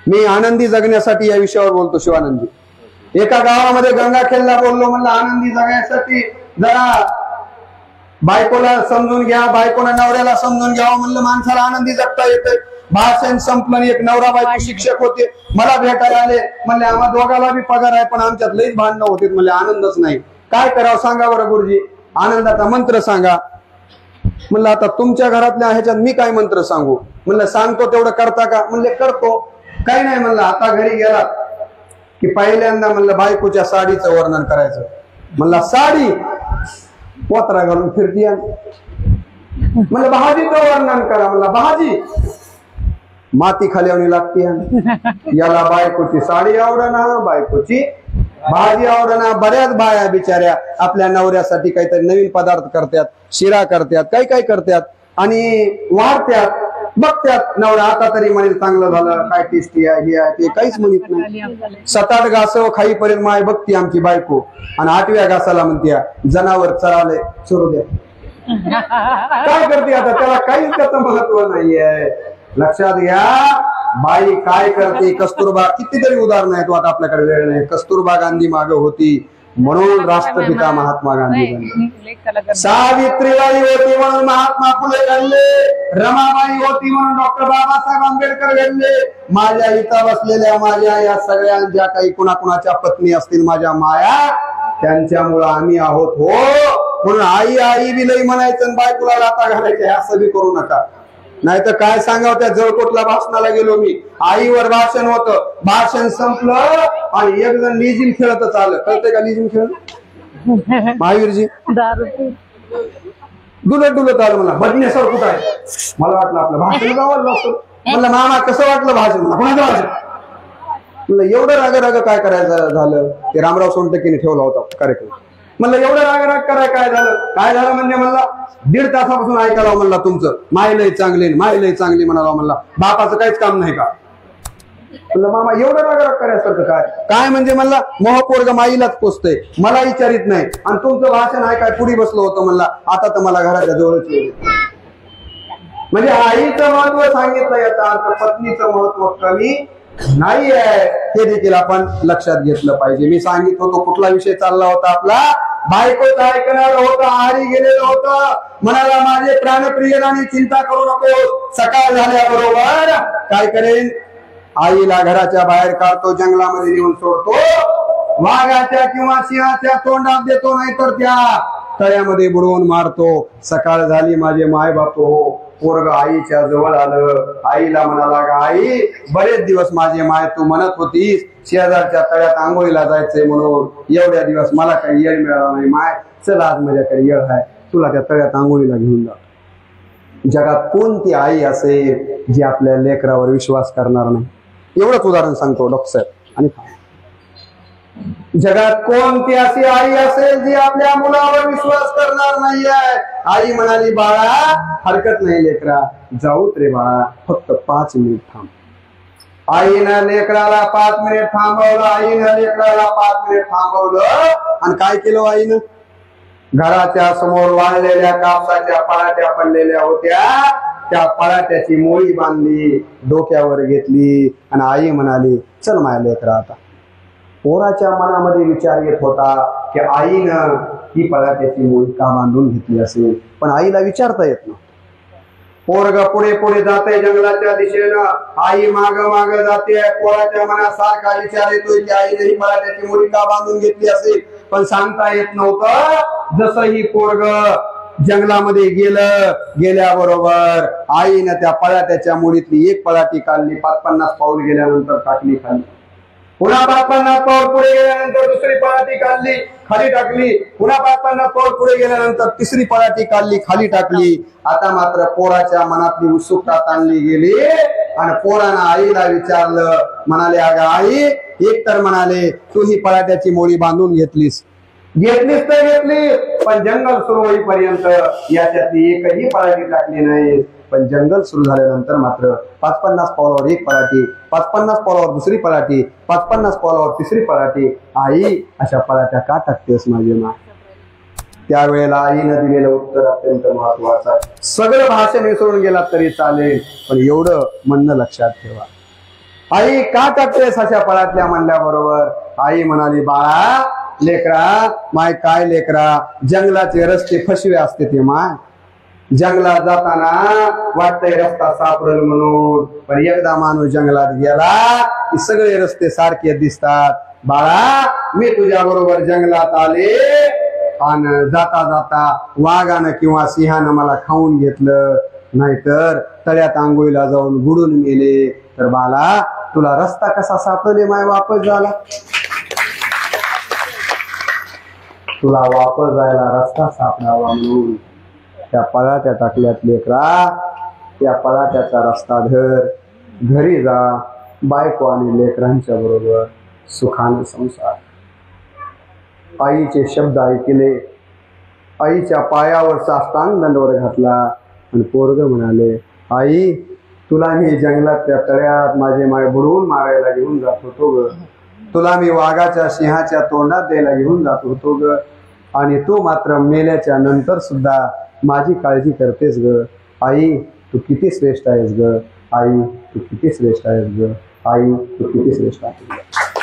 मी आनंदी जगण्यासाठी या विषयावर बोलतो. शिवानंदी एका गावामध्ये गंगाखेडला बोललो, म्हणलं आनंदी जगण्यासाठी जरा बायकोला समजून घ्या, बायकोला नवऱ्याला समजून घ्यावं. म्हणलं माणसाला आनंदी जगता येते. भाषण संपलं. एक नवरा बायको शिक्षक होते, मला भेटायला आले. म्हणले आम्हा दोघाला बी पगार आहे, पण आमच्यात लईच भांडणं होते. म्हणले आनंदच नाही. काय करावं सांगा बरं गुरुजी, आनंदाचा मंत्र सांगा. म्हणलं आता तुमच्या घरातल्या ह्याच्यात मी काय मंत्र सांगू? म्हणलं सांगतो तेवढं करता का? म्हणले करतो. काही नाही. म्हणलं आता घरी गेला की पहिल्यांदा म्हणलं बायकोच्या साडीचं वर्णन करायचं. म्हणलं साडी पोतरा घालून फिरती. म्हणलं भाजीचं वर्णन करा. म्हणलं भाजी माती खाल्यावणी लागते. याला बायकोची साडी आवडना, बायकोची भाजी आवडना. बऱ्याच बाया बिचाऱ्या आपल्या नवऱ्यासाठी काहीतरी नवीन पदार्थ करतात, शिरा करतात, काही काही करतात आणि वाढत्यात, बघत्यात. नवरा आता तरी म्हणेल चांगलं झालं, काय टेस्टी आहे, हे आहे ते काहीच म्हणत नाही. 7-8 घास खाईपर्यंत माय बघती आमची बायको, आणि 8व्या घासाला म्हणत्या जनावर चराले सुरू द्या. काय करते आता? त्याला काहीच त्याचं महत्व नाहीये. लक्षात घ्या. बाई काय करते, कस्तुरबा, कितीतरी उदाहरण आहेत, आता आपल्याकडे वेळ नाही. कस्तुरबा गांधी मागे होती म्हणून राष्ट्रपिता महात्मा गांधी बनले. सावित्रीबाई होती म्हणून महात्मा फुले घडले. रमाबाई होती म्हणून डॉक्टर बाबासाहेब आंबेडकर घडले. माझ्या इथं बसलेल्या माझ्या या सगळ्या ज्या काही कुणाकुणाच्या पत्नी असतील माझ्या माया, त्यांच्यामुळं आम्ही आहोत हो. म्हणून आई आई बी लई म्हणायचं, बायकोला लाता घालायचे, असं बी करू नका. नाही तर काय सांगावं, त्या जळकोटला भाषणाला गेलो मी, आईवर भाषण होतं, भाषण संपलं आणि एक जण लिजिम खेळतच आलं. कळतंय का लिजिम खेळ? महावीरजी डुलत डुलत आलं. मला बदनेश्वर कुठं आहे? मला वाटलं आपलं भाषण गावाला नसतं. म्हणलं मामा कसं वाटलं भाषण? कोणाचं भाषण? म्हणलं एवढं राग राग काय करायचं झालं? ते रामराव सोनटकेने ठेवला होता कार्यक्रम. म्हणलं एवढं राग राग करायला काय झालं? काय झालं म्हणजे म्हणला 1.5 तासापासून ऐकायला म्हणला तुमचं मायलय चांगले मायलय चांगली म्हणाला. म्हणला बापाचं काहीच काम नाही का? म्हणलं मामा एवढं राग राग करायसारखं काय? काय म्हणजे म्हणला मोहपोरग माईलाच पोचतंय, मला विचारित नाही, आणि तुमचं भाषण आहे काय पुढे बसलो होतं. म्हणला आता तर मला घराच्या जवळच येईल. म्हणजे आईचं महत्व सांगितलं, याचा अर्थ पत्नीचं महत्व कमी नाही आहे, हे देखील आपण लक्षात घेतलं पाहिजे. मी सांगित होतो कुठला विषय चालला होता आपला, बायकोच ऐकणार होतं, आहारी गेलेलं होतं, म्हणाला माझे प्राणप्रिय राणी चिंता करू नको, सकाळ झाल्याबरोबर काय करेन, आईला घराच्या बाहेर काढतो, जंगलामध्ये नेऊन सोडतो, वाघाच्या किंवा सिंहाच्या तोंडात देतो, नाहीतर त्या तळ्यामध्ये बुडवून मारतो. सकाळ झाली माझे माय बाप हो, पोरग आईच्या जवळ आलं, आईला म्हणाला आई बरेच दिवस माझे माय तू म्हणत होतीस शेजारच्या तळ्यात आंघोळीला जायचंय म्हणून, एवढ्या दिवस मला काही येळ मिळाला नाही माय, चल आज माझ्याकडे येळ आहे, तुला त्या तळ्यात आंघोळीला घेऊन जा. जगात कोणती आई असेल जी आपल्या लेकरावर विश्वास करणार नाही? एवढंच उदाहरण सांगतो डॉक्टर साहेब. आणि जगात कोणती अशी आई असेल जी आपल्या मुलावर विश्वास करणार नाहीये? आई म्हणाली बाळा हरकत नाही लेकरा, जाऊत रे बाळा, फक्त 5 मिनिट थांब. आईनं लेकराला 5 मिनिट थांबवलं, आईनं लेकराला 5 मिनिट थांबवलं, आणि काय केलं आईनं? घराच्या समोर वाळलेल्या कापसाच्या पराठ्या पडलेल्या होत्या, त्या पराठ्याची मोळी बांधली, डोक्यावर घेतली, आणि आई म्हणाली चल माझ्या लेकरा आता. पोराच्या मनामध्ये विचार येत होता की आईनं ही पराठ्याची मोळी का बांधून घेतली असेल, पण आईला विचारता येत नव्हतं. पोरग पुढे पुढे जाते जंगलाच्या दिशेनं, आई माग माग जाते, पोराच्या मनात सारखा विचार येतोय की आईने ही पराठ्याची मोळी का बांधून घेतली असेल, पण सांगता येत नव्हतं. जसं ही पोरग जंगलामध्ये गेल्याबरोबर आईनं त्या पराठ्याच्या मोळीतली एक पराठी काढली, 50 पाऊल गेल्यानंतर टाकली खाली, पुन्हा 50 पाऊल पुढे गेल्यानंतर दुसरी पराठी काढली, खाली टाकली, पुन्हा 50 पाऊल पुढे गेल्यानंतर तिसरी पराठी काढली, खाली टाकली. आता मात्र पोराच्या मनातली उत्सुकता ताणली गेली, आणि पोरानं आईला विचारलं, म्हणाले अगं आई, एक तर म्हणाले तू ही पराठ्याची मोळी बांधून घेतलीस तर घेतली, पण जंगल सुरू होईपर्यंत याच्यातली एकही पराठी टाकली नाही. पण जंगल सुरू झाल्यानंतर मात्र 50 पावलावर एक पराठी, 50 पावलावर दुसरी पराठी, 50 पावलावर तिसरी पराठी. आई अशा पराठ्या का टाकतेस माझी मा? त्यावेळेला आईनं दिलेलं उत्तर अत्यंत महत्वाचं. सगळं भाषण विसरून गेला तरी चालेल, पण एवढं म्हणणं लक्षात ठेवा, आई का टाकतेस अशा पराठ्या म्हणल्याबरोबर आई म्हणाली बाळा लेकरा, माय काय लेकरा, जंगलाचे रस्ते फसवे असते ते माय, जंगलात जाताना वाटतंय रस्ता सापडेल म्हणून, पण एकदा माणूस जंगलात गेला की सगळे रस्ते सारखे दिसतात. बाळा मी तुझ्या बरोबर जंगलात आले, आणि जाता जाता वाघानं किंवा सिंहानं मला खाऊन घेतलं, नाहीतर तळ्यात आंघोळीला जाऊन बुडून गेले, तर बाळा तुला रस्ता कसा सापडले माय वापस झाला? तुला वापस जायला रस्ता सापडावा म्हणून त्या पराठ्या टाकल्यात लेकरा, त्या पराठ्याचा रस्ता धर, घरी जा, बायको आणि लेकरांच्या बरोबर सुखाने संसार. आईचे शब्द ऐकले, आईच्या पायावर साष्टांग दंडवर घातला, आणि पोरग म्हणाले आई तुला मी जंगलात त्या तळ्यात माझे माय बुडवून मारायला घेऊन जात होतो ग, तुला मी वाघाच्या सिंहाच्या तोंडात द्यायला घेऊन जात होतो ग, आणि तू मात्र मेल्याच्या नंतर सुद्धा माझी काळजी करतेस ग. आई तू किती श्रेष्ठ आहेस ग. आई तू किती श्रेष्ठ आहेस ग, आई तू किती श्रेष्ठ आहेस ग.